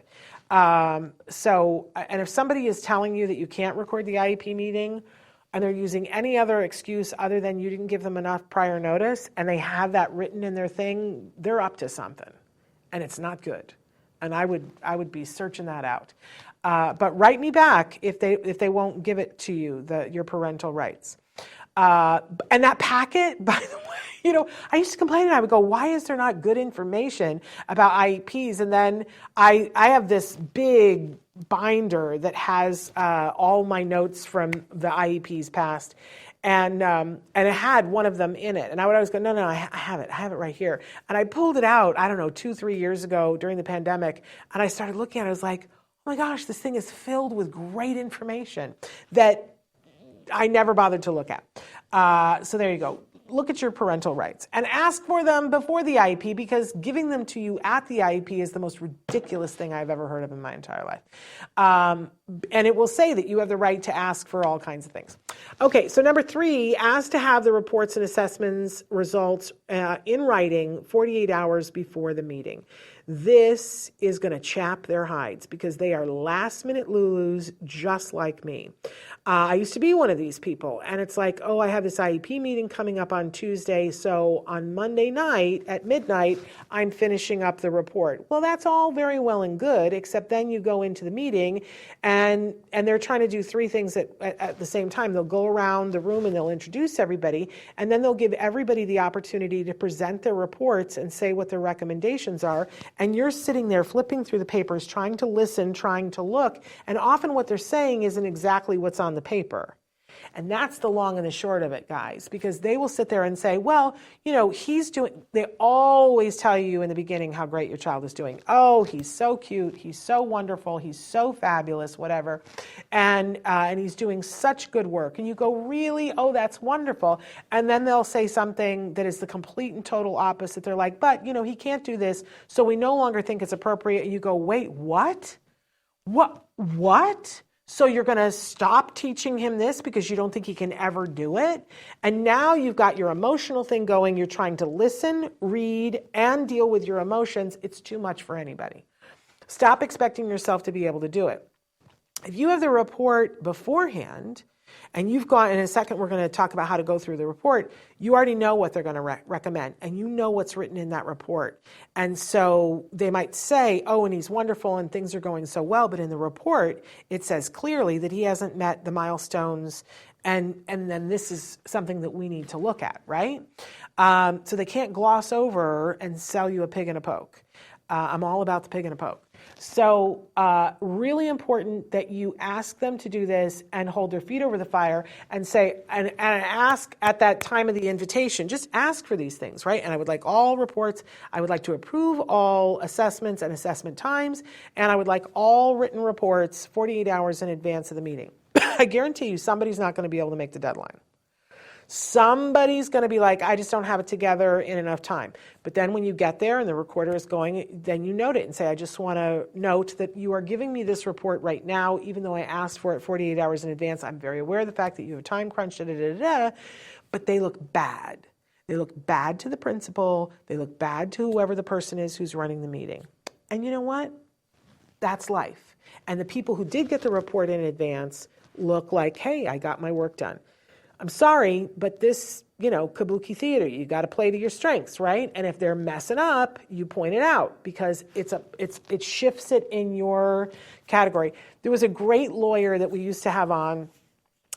B: And if somebody is telling you that you can't record the IEP meeting and they're using any other excuse other than you didn't give them enough prior notice and they have that written in their thing, they're up to something and it's not good. And I would be searching that out. But write me back if they won't give it to you, your parental rights. And that packet, by the way, I used to complain and I would go, why is there not good information about IEPs? And then I have this big binder that has all my notes from the IEPs past. And it had one of them in it. And I would always go, no, I have it right here. And I pulled it out, 2-3 years ago during the pandemic. And I started looking at it. I was like, oh my gosh, this thing is filled with great information that I never bothered to look at. So there you go. Look at your parental rights and ask for them before the IEP because giving them to you at the IEP is the most ridiculous thing I've ever heard of in my entire life. And it will say that you have the right to ask for all kinds of things. Okay, so number 3, ask to have the reports and assessments results in writing 48 hours before the meeting. This is going to chap their hides because they are last-minute Lulus just like me. I used to be one of these people, and it's like, I have this IEP meeting coming up on Tuesday, so on Monday night at midnight, I'm finishing up the report. Well, that's all very well and good, except then you go into the meeting, and they're trying to do 3 things at the same time. They'll go around the room and they'll introduce everybody, and then they'll give everybody the opportunity to present their reports and say what their recommendations are. And you're sitting there flipping through the papers, trying to listen, trying to look, and often what they're saying isn't exactly what's on the paper. And that's the long and the short of it, guys, because they will sit there and say, well, they always tell you in the beginning how great your child is doing. Oh, he's so cute. He's so wonderful. He's so fabulous, whatever. And he's doing such good work. And you go, really? Oh, that's wonderful. And then they'll say something that is the complete and total opposite. They're like, but, he can't do this, so we no longer think it's appropriate. And you go, wait, what? What? So you're going to stop teaching him this because you don't think he can ever do it? And now you've got your emotional thing going. You're trying to listen, read, and deal with your emotions. It's too much for anybody. Stop expecting yourself to be able to do it. If you have the report beforehand, and you've gone, in a second we're going to talk about how to go through the report, you already know what they're going to recommend, and you know what's written in that report. And so they might say, and he's wonderful and things are going so well, but in the report, it says clearly that he hasn't met the milestones, and then this is something that we need to look at, right? So they can't gloss over and sell you a pig and a poke. I'm all about the pig and a poke. So really important that you ask them to do this and hold their feet over the fire and say, and ask at that time of the invitation, just ask for these things, right? And I would like all reports. I would like to approve all assessments and assessment times. And I would like all written reports 48 hours in advance of the meeting. I guarantee you somebody's not going to be able to make the deadline. Somebody's going to be like, I just don't have it together in enough time. But then when you get there and the recorder is going, then you note it and say, I just want to note that you are giving me this report right now, even though I asked for it 48 hours in advance. I'm very aware of the fact that you have a time crunch, but they look bad. They look bad to the principal. They look bad to whoever the person is who's running the meeting. And you know what? That's life. And the people who did get the report in advance look like, hey, I got my work done. I'm sorry, but this, kabuki theater, you got to play to your strengths, right? And if they're messing up, you point it out because it shifts it in your category. There was a great lawyer that we used to have on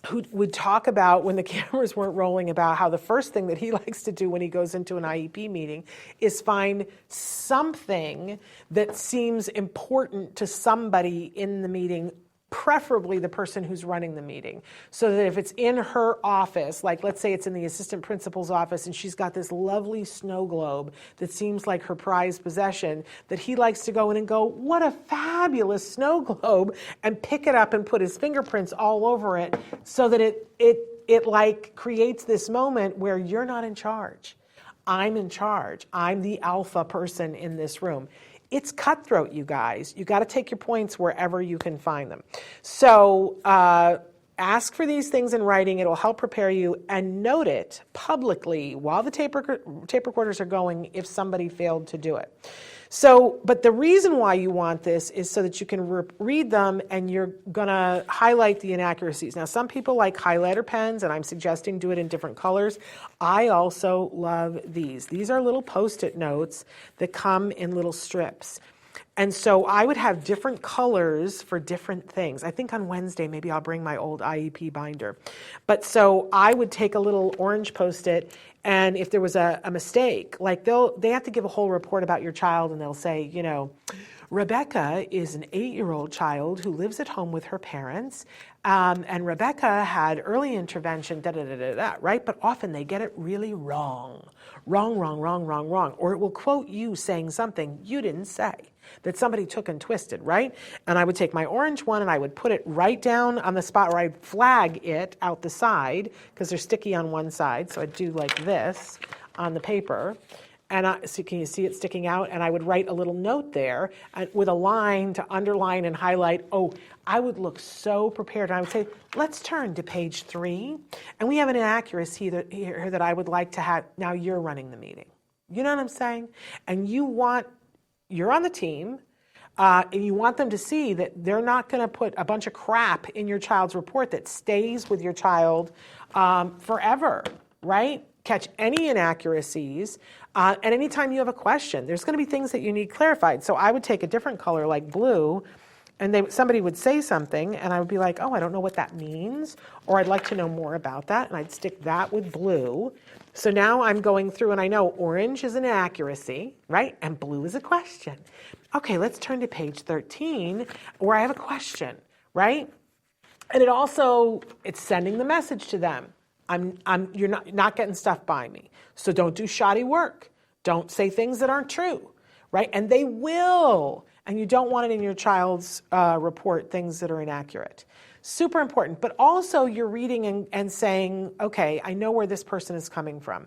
B: who would talk about, when the cameras weren't rolling, about how the first thing that he likes to do when he goes into an IEP meeting is find something that seems important to somebody in the meeting, preferably the person who's running the meeting, so that if it's in her office, like let's say it's in the assistant principal's office and she's got this lovely snow globe that seems like her prized possession, that he likes to go in and go, what a fabulous snow globe, and pick it up and put his fingerprints all over it, so that it like creates this moment where you're not in charge. I'm in charge. I'm the alpha person in this room. It's cutthroat, you guys. You got to take your points wherever you can find them. So ask for these things in writing. It'll help prepare you, and note it publicly while the tape recorders are going if somebody failed to do it. So, but the reason why you want this is so that you can read them and you're going to highlight the inaccuracies. Now, some people like highlighter pens, and I'm suggesting do it in different colors. I also love these. These are little Post-it notes that come in little strips. And so I would have different colors for different things. I think on Wednesday, maybe I'll bring my old IEP binder. But so I would take a little orange Post-it, and if there was a mistake, like they have to give a whole report about your child, and they'll say, Rebecca is an 8-year-old child who lives at home with her parents, and Rebecca had early intervention, right? But often they get it really wrong. Wrong. Or it will quote you saying something you didn't say, that somebody took and twisted, right? And I would take my orange one and I would put it right down on the spot where I'd flag it out the side, because they're sticky on one side. So I'd do like this on the paper. And so can you see it sticking out? And I would write a little note there with a line to underline and highlight. Oh, I would look so prepared. And I would say, let's turn to page 3. And we have an inaccuracy here that I would like to have. Now you're running the meeting. You know what I'm saying? And you're on the team, and you want them to see that they're not going to put a bunch of crap in your child's report that stays with your child forever, right? Catch any inaccuracies, and anytime you have a question, there's going to be things that you need clarified. So I would take a different color like blue, and somebody would say something, and I would be like, oh, I don't know what that means, or I'd like to know more about that, and I'd stick that with blue. So now I'm going through, and I know orange is an inaccuracy, right? And blue is a question. Okay, let's turn to page 13, where I have a question, right? And it's sending the message to them. You're not getting stuff by me. So don't do shoddy work. Don't say things that aren't true, right? And they will. And you don't want it in your child's report, things that are inaccurate. Super important. But also you're reading and saying, okay, I know where this person is coming from.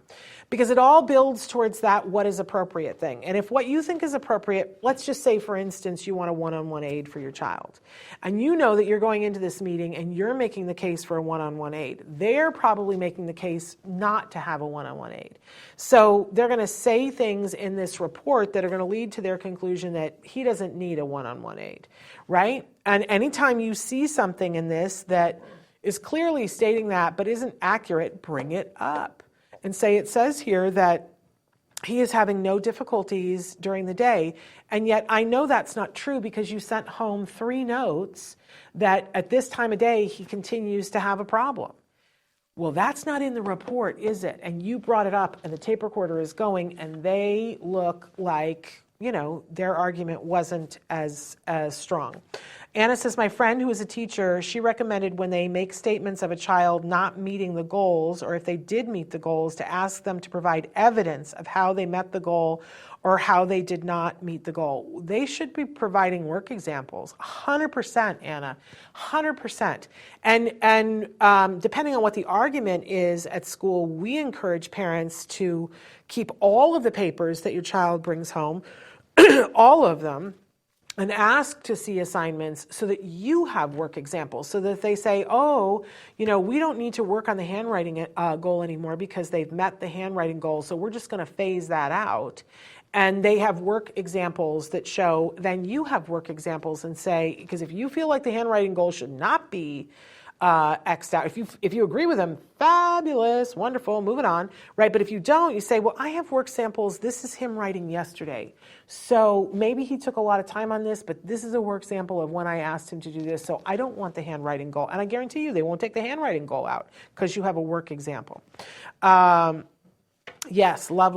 B: Because it all builds towards that what is appropriate thing. And if what you think is appropriate, let's just say, for instance, you want a one-on-one aid for your child. And you know that you're going into this meeting and you're making the case for a one-on-one aid. They're probably making the case not to have a one-on-one aid. So they're going to say things in this report that are going to lead to their conclusion that he doesn't need a one-on-one aid, right? And anytime you see something in this that is clearly stating that but isn't accurate, bring it up. And say it says here that he is having no difficulties during the day, and yet I know that's not true because you sent home 3 notes that at this time of day he continues to have a problem. Well, that's not in the report, is it? And you brought it up, and the tape recorder is going, and they look like their argument wasn't as strong. Anna says, my friend who is a teacher, she recommended when they make statements of a child not meeting the goals, or if they did meet the goals, to ask them to provide evidence of how they met the goal or how they did not meet the goal. They should be providing work examples, 100%, Anna, 100%. And depending on what the argument is at school, we encourage parents to keep all of the papers that your child brings home, all of them, and ask to see assignments so that you have work examples, so that if they say, we don't need to work on the handwriting goal anymore because they've met the handwriting goal, so we're just going to phase that out. And they have work examples that show, then you have work examples and say, because if you feel like the handwriting goal should not be X'd out. If you agree with them, fabulous, wonderful, moving on, right? But if you don't, you say, well, I have work samples. This is him writing yesterday. So maybe he took a lot of time on this, but this is a work sample of when I asked him to do this. So I don't want the handwriting goal. And I guarantee you they won't take the handwriting goal out because you have a work example. Yes, love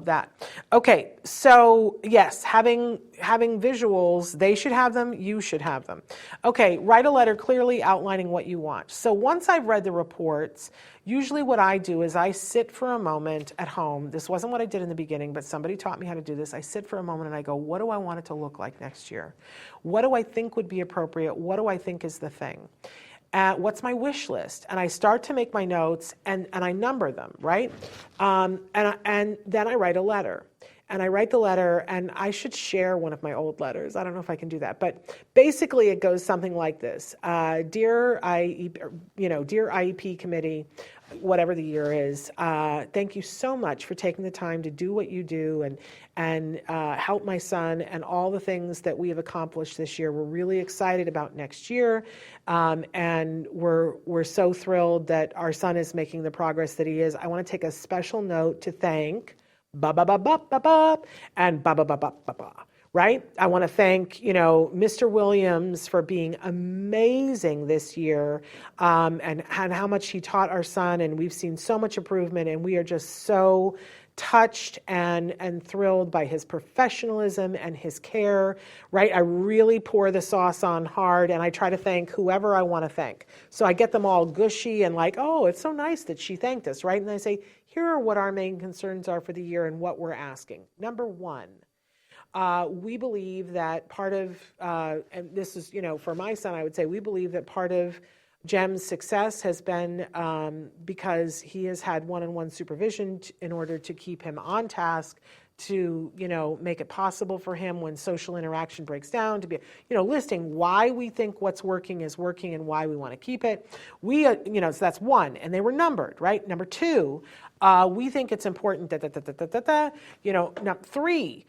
B: that. Okay, so yes, having visuals, they should have them, you should have them. Okay, write a letter clearly outlining what you want. So once I've read the reports, usually what I do is I sit for a moment at home. This wasn't what I did in the beginning, but somebody taught me how to do this. I sit for a moment and I go, what do I want it to look like next year? What do I think would be appropriate? What do I think is the thing? What's my wish list? And I start to make my notes and I number them, right? And then I write a letter. And I write the letter, and I should share one of my old letters. I don't know if I can do that. But basically it goes something like this. Dear IEP committee, whatever the year is, thank you so much for taking the time to do what you do and help my son and all the things that we have accomplished this year. We're really excited about next year, and we're so thrilled that our son is making the progress that he is. I want to take a special note to thank and right? I want to thank, Mr. Williams for being amazing this year, and how much he taught our son, and we've seen so much improvement, and we are just so touched and thrilled by his professionalism and his care, right? I really pour the sauce on hard, and I try to thank whoever I want to thank. So I get them all gushy and like, oh, it's so nice that she thanked us, right? And I say, here are what our main concerns are for the year and what we're asking. Number one, we believe that part of, and this is, for my son, I would say we believe that part of Jem's success has been because he has had one-on-one supervision in order to keep him on task, to, make it possible for him when social interaction breaks down, to be, listing why we think what's working is working and why we want to keep it. We, so that's one, and they were numbered, right? Number two, we think it's important, three,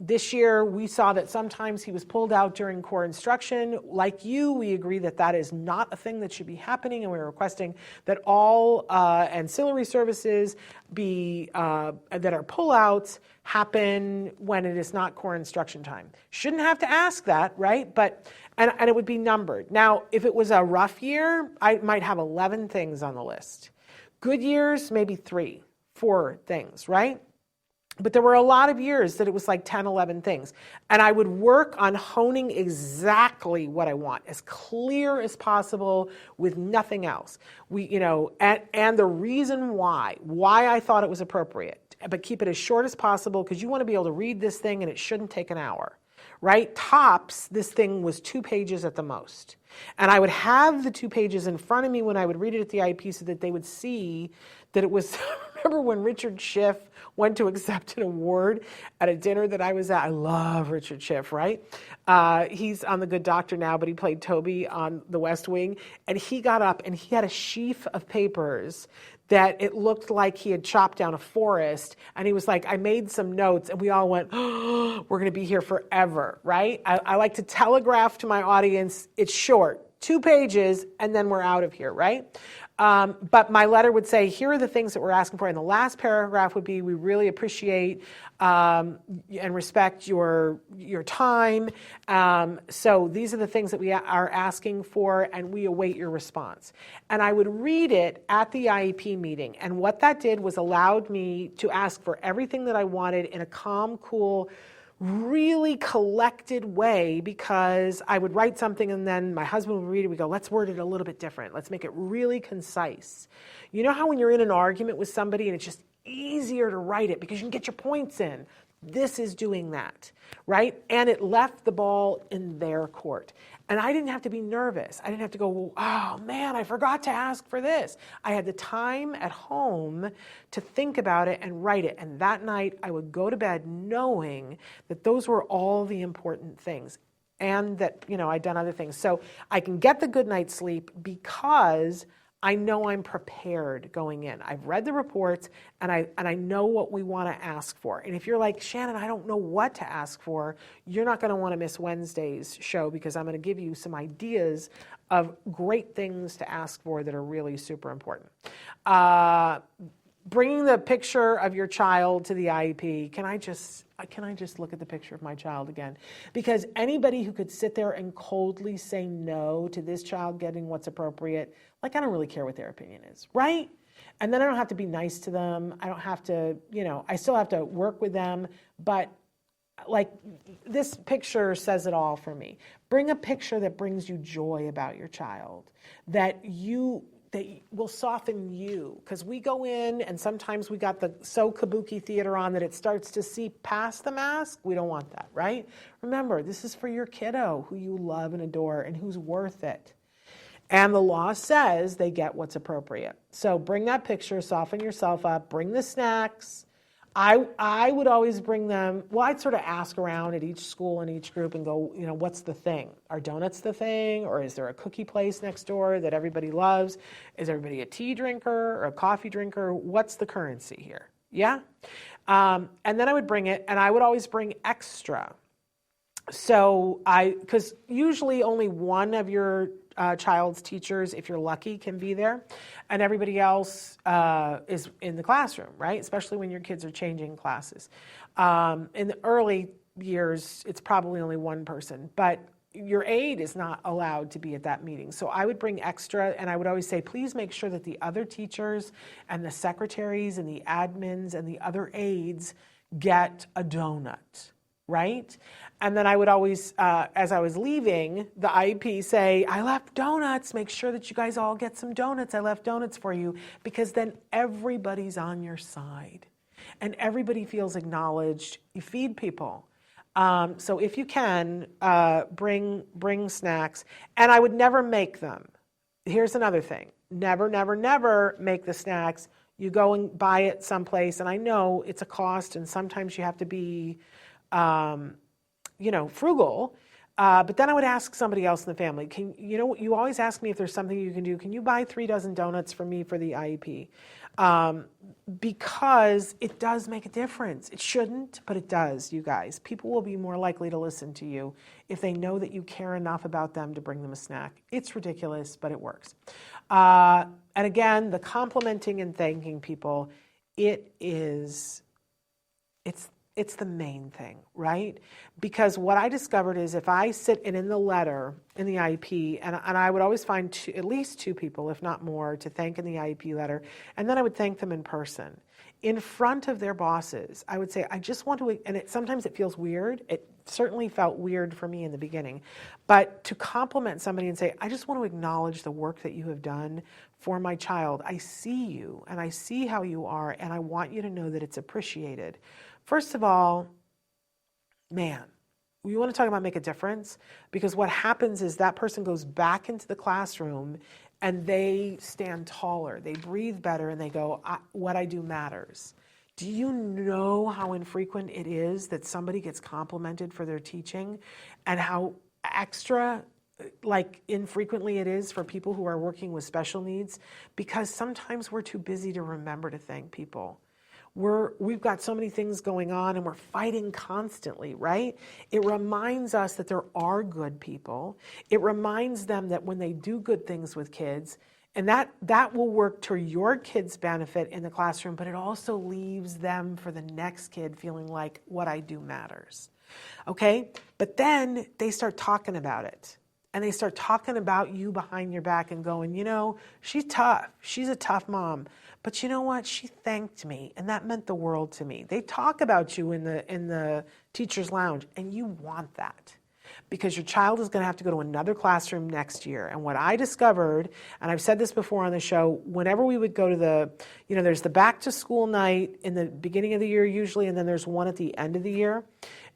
B: this year we saw that sometimes he was pulled out during core instruction. Like you, we agree that that is not a thing that should be happening, and we're requesting that all ancillary services be that are pullouts happen when it is not core instruction time. Shouldn't have to ask that, right? But and it would be numbered. Now, if it was a rough year, I might have 11 things on the list. Good years, maybe 3, 4 things, right? But there were a lot of years that it was like 10, 11 things. And I would work on honing exactly what I want, as clear as possible with nothing else. And the reason why I thought it was appropriate, but keep it as short as possible because you want to be able to read this thing and it shouldn't take an hour, right? Tops, this thing was 2 pages at the most. And I would have the 2 pages in front of me when I would read it at the IEP so that they would see that it was, remember when Richard Schiff went to accept an award at a dinner that I was at? I love Richard Schiff, right? He's on The Good Doctor now, but he played Toby on The West Wing. And he got up and he had a sheaf of papers that it looked like he had chopped down a forest. And he was like, I made some notes. And we all went, oh, we're going to be here forever, right? I like to telegraph to my audience, it's short, 2 pages, and then we're out of here, right? But my letter would say, here are the things that we're asking for. And the last paragraph would be, we really appreciate and respect your time. So these are the things that we are asking for, and we await your response. And I would read it at the IEP meeting. And what that did was allowed me to ask for everything that I wanted in a calm, cool, really collected way, because I would write something and then my husband would read it. We go, let's word it a little bit different. Let's make it really concise. You know how when you're in an argument with somebody and it's just easier to write it because you can get your points in? This is doing that, right? And it left the ball in their court. And I didn't have to be nervous. I didn't have to go, oh man, I forgot to ask for this. I had the time at home to think about it and write it. And that night I would go to bed knowing that those were all the important things, and that, I'd done other things. So I can get the good night's sleep because I know I'm prepared going in. I've read the reports and I know what we want to ask for. And if you're like, Shannon, I don't know what to ask for, you're not going to want to miss Wednesday's show, because I'm going to give you some ideas of great things to ask for that are really super important. Bringing the picture of your child to the IEP. Can I just look at the picture of my child again? Because anybody who could sit there and coldly say no to this child getting what's appropriate, I don't really care what their opinion is, right? And then I don't have to be nice to them. I don't have to, I still have to work with them, but this picture says it all for me. Bring a picture that brings you joy about your child, that will soften you, because we go in and sometimes we got the kabuki theater on that it starts to see past the mask. We don't want that, right? Remember, this is for your kiddo who you love and adore and who's worth it. And the law says they get what's appropriate. So bring that picture, soften yourself up, bring the snacks. I would always bring them, I'd sort of ask around at each school and each group and go, what's the thing? Are donuts the thing? Or is there a cookie place next door that everybody loves? Is everybody a tea drinker or a coffee drinker? What's the currency here? Yeah? And then I would bring it, and I would always bring extra. So because usually only one of your child's teachers, if you're lucky, can be there, and everybody else is in the classroom, right? Especially when your kids are changing classes. In the early years, it's probably only one person, but your aide is not allowed to be at that meeting. So I would bring extra, and I would always say, please make sure that the other teachers and the secretaries and the admins and the other aides get a donut, right? And then I would always, as I was leaving the IEP, say, I left donuts. Make sure that you guys all get some donuts. I left donuts for you, because then everybody's on your side and everybody feels acknowledged. You feed people. So if you can, bring snacks. And I would never make them. Here's another thing. Never, never, never make the snacks. You go and buy it someplace, and I know it's a cost, and sometimes you have to be frugal, but then I would ask somebody else in the family, you always ask me if there's something you can do. Can you buy 3 dozen donuts for me for the IEP? Because it does make a difference. It shouldn't, but it does, you guys. People will be more likely to listen to you if they know that you care enough about them to bring them a snack. It's ridiculous, but it works. And again, the complimenting and thanking people, it's the main thing, right? Because what I discovered is if I sit and in the letter, in the IEP, and I would always find at least 2 people, if not more, to thank in the IEP letter, and then I would thank them in person, in front of their bosses. I would say, I just want to, and sometimes it feels weird. It certainly felt weird for me in the beginning, but to compliment somebody and say, I just want to acknowledge the work that you have done for my child. I see you, and I see how you are, and I want you to know that it's appreciated. First of all, man, you want to talk about make a difference? Because what happens is that person goes back into the classroom and they stand taller, they breathe better, and they go, what I do matters. Do you know how infrequent it is that somebody gets complimented for their teaching, and how extra infrequently it is for people who are working with special needs? Because sometimes we're too busy to remember to thank people. We've got so many things going on, and we're fighting constantly, right? It reminds us that there are good people. It reminds them that when they do good things with kids, And that will work to your kid's benefit in the classroom, but it also leaves them for the next kid feeling like what I do matters. Okay? But then they start talking about it. And they start talking about you behind your back and going, she's tough. She's a tough mom. But you know what? She thanked me, and that meant the world to me. They talk about you in the teacher's lounge, and you want that. Because your child is going to have to go to another classroom next year. And what I discovered, and I've said this before on the show, whenever we would go to there's the back to school night in the beginning of the year usually, and then there's one at the end of the year.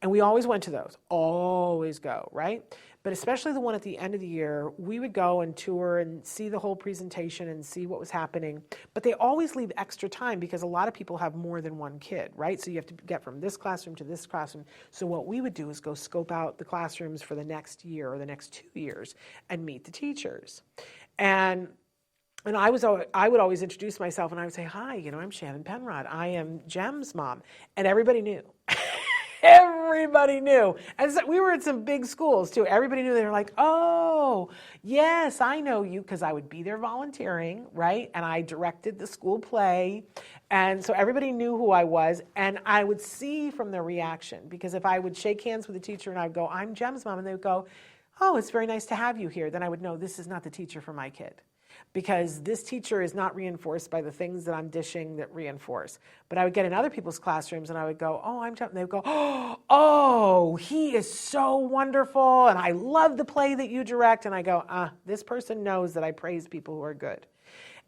B: And we always went to those, always go, right? But especially the one at the end of the year, we would go and tour and see the whole presentation and see what was happening. But they always leave extra time because a lot of people have more than one kid, right? So you have to get from this classroom to this classroom. So what we would do is go scope out the classrooms for the next year or the next 2 years and meet the teachers. And I would always introduce myself and I would say, hi, I'm Shannon Penrod. I am Jem's mom. And everybody knew. Everybody knew. And so we were at some big schools too. Everybody knew. They were like, oh, yes, I know you, because I would be there volunteering, right? And I directed the school play. And so everybody knew who I was. And I would see from their reaction, because if I would shake hands with the teacher and I'd go, I'm Jem's mom, and they would go, oh, it's very nice to have you here, then I would know this is not the teacher for my kid. Because this teacher is not reinforced by the things that I'm dishing that reinforce. But I would get in other people's classrooms and I would go, oh, I'm Jeff. And they would go, oh, he is so wonderful. And I love the play that you direct. And I go, this person knows that I praise people who are good.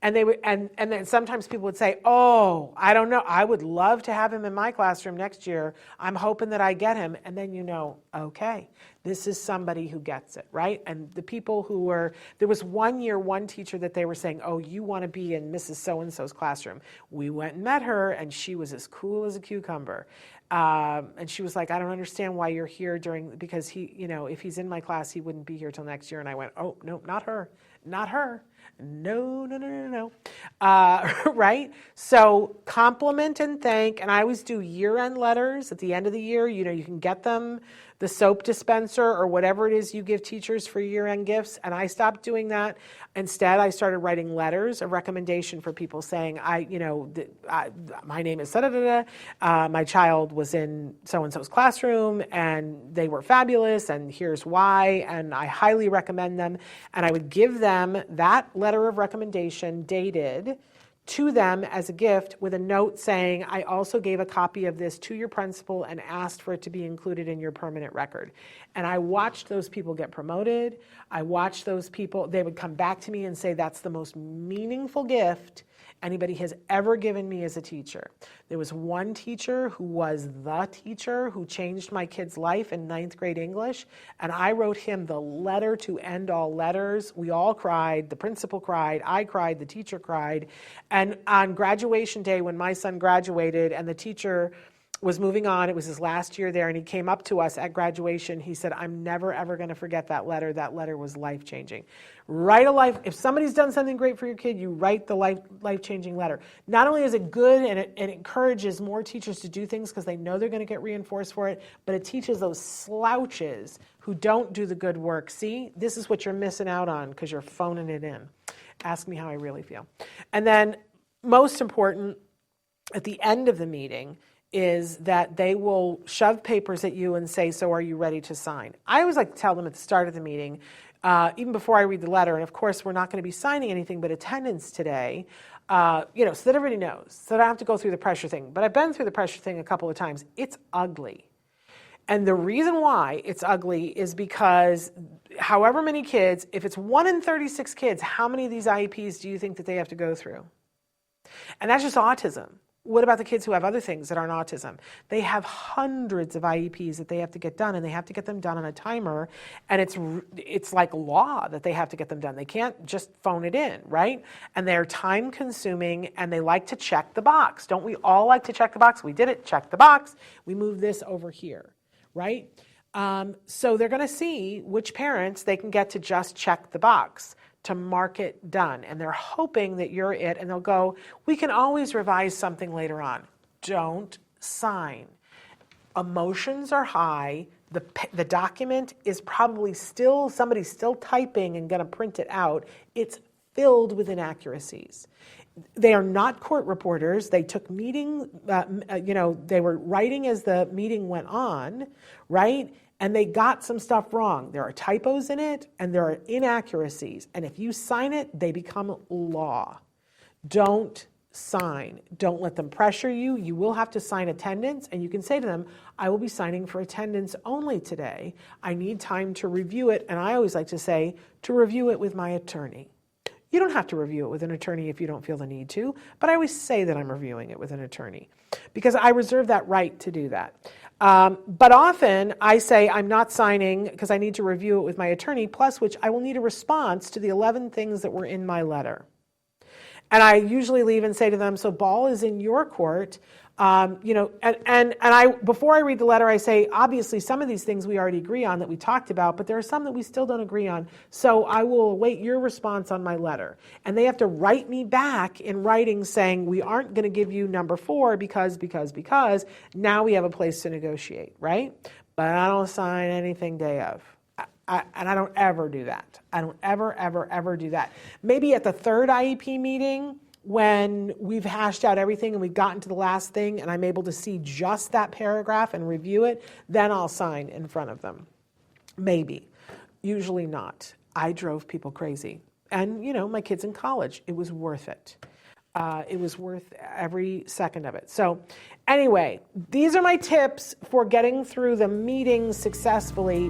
B: And they would, and then sometimes people would say, oh, I don't know, I would love to have him in my classroom next year. I'm hoping that I get him. And then okay, this is somebody who gets it, right? And the people there was one year, one teacher that they were saying, oh, you want to be in Mrs. So-and-so's classroom. We went and met her, and she was as cool as a cucumber. And she was like, I don't understand why you're here because he, if he's in my class, he wouldn't be here till next year. And I went, oh, no, not her. No. Right? So compliment and thank, and I always do year-end letters at the end of the year. You can get them the soap dispenser or whatever it is you give teachers for year-end gifts. And I stopped doing that. Instead, I started writing letters of recommendation for people saying, my name is da-da-da-da. My child was in so-and-so's classroom and they were fabulous and here's why, and I highly recommend them. And I would give them that letter of recommendation dated to them as a gift with a note saying, I also gave a copy of this to your principal and asked for it to be included in your permanent record. And I watched those people get promoted. I watched those people, they would come back to me and say, that's the most meaningful gift anybody has ever given me as a teacher. There was one teacher who was the teacher who changed my kid's life in 9th grade English, and I wrote him the letter to end all letters. We all cried. The principal cried. I cried. The teacher cried. And on graduation day, when my son graduated and the teacher was moving on, it was his last year there, and he came up to us at graduation. He said, I'm never, ever going to forget that letter. That letter was life-changing. If somebody's done something great for your kid, you write the life-changing letter. Not only is it good and it encourages more teachers to do things because they know they're going to get reinforced for it, but it teaches those slouches who don't do the good work. See, this is what you're missing out on because you're phoning it in. Ask me how I really feel. And then, most important, at the end of the meeting, is that they will shove papers at you and say, so are you ready to sign? I always like to tell them at the start of the meeting, even before I read the letter, and of course we're not going to be signing anything but attendance today, so that everybody knows, so I don't have to go through the pressure thing. But I've been through the pressure thing a couple of times. It's ugly. And the reason why it's ugly is because however many kids, if it's 1 in 36 kids, how many of these IEPs do you think that they have to go through? And that's just autism. What about the kids who have other things that aren't autism? They have hundreds of IEPs that they have to get done, and they have to get them done on a timer, and it's like law that they have to get them done. They can't just phone it in, right? And they're time-consuming, and they like to check the box. Don't we all like to check the box? We did it, check the box. We move this over here, right? So they're going to see which parents they can get to just check the box, to mark it done. And they're hoping that you're it, and they'll go, we can always revise something later on. Don't sign. Emotions are high. The document is probably somebody's still typing and going to print it out. It's filled with inaccuracies. They are not court reporters. They took meeting, they were writing as the meeting went on, right? And they got some stuff wrong. There are typos in it and there are inaccuracies. And if you sign it, they become law. Don't sign. Don't let them pressure you. You will have to sign attendance, and you can say to them, I will be signing for attendance only today. I need time to review it. And I always like to say, to review it with my attorney. You don't have to review it with an attorney if you don't feel the need to, but I always say that I'm reviewing it with an attorney because I reserve that right to do that. But often I say I'm not signing because I need to review it with my attorney, plus which I will need a response to the 11 things that were in my letter. And I usually leave and say to them, so ball is in your court. And I, before I read the letter, I say, obviously some of these things we already agree on that we talked about, but there are some that we still don't agree on. So I will await your response on my letter. And they have to write me back in writing saying, we aren't going to give you number 4 because now we have a place to negotiate, right? But I don't sign anything day of. And I don't ever do that. I don't ever do that. Maybe at the third IEP meeting, when we've hashed out everything and we've gotten to the last thing and I'm able to see just that paragraph and review it, then I'll sign in front of them. Maybe. Usually not. I drove people crazy. And, my kids in college, it was worth it. It was worth every second of it. So anyway, these are my tips for getting through the meeting successfully.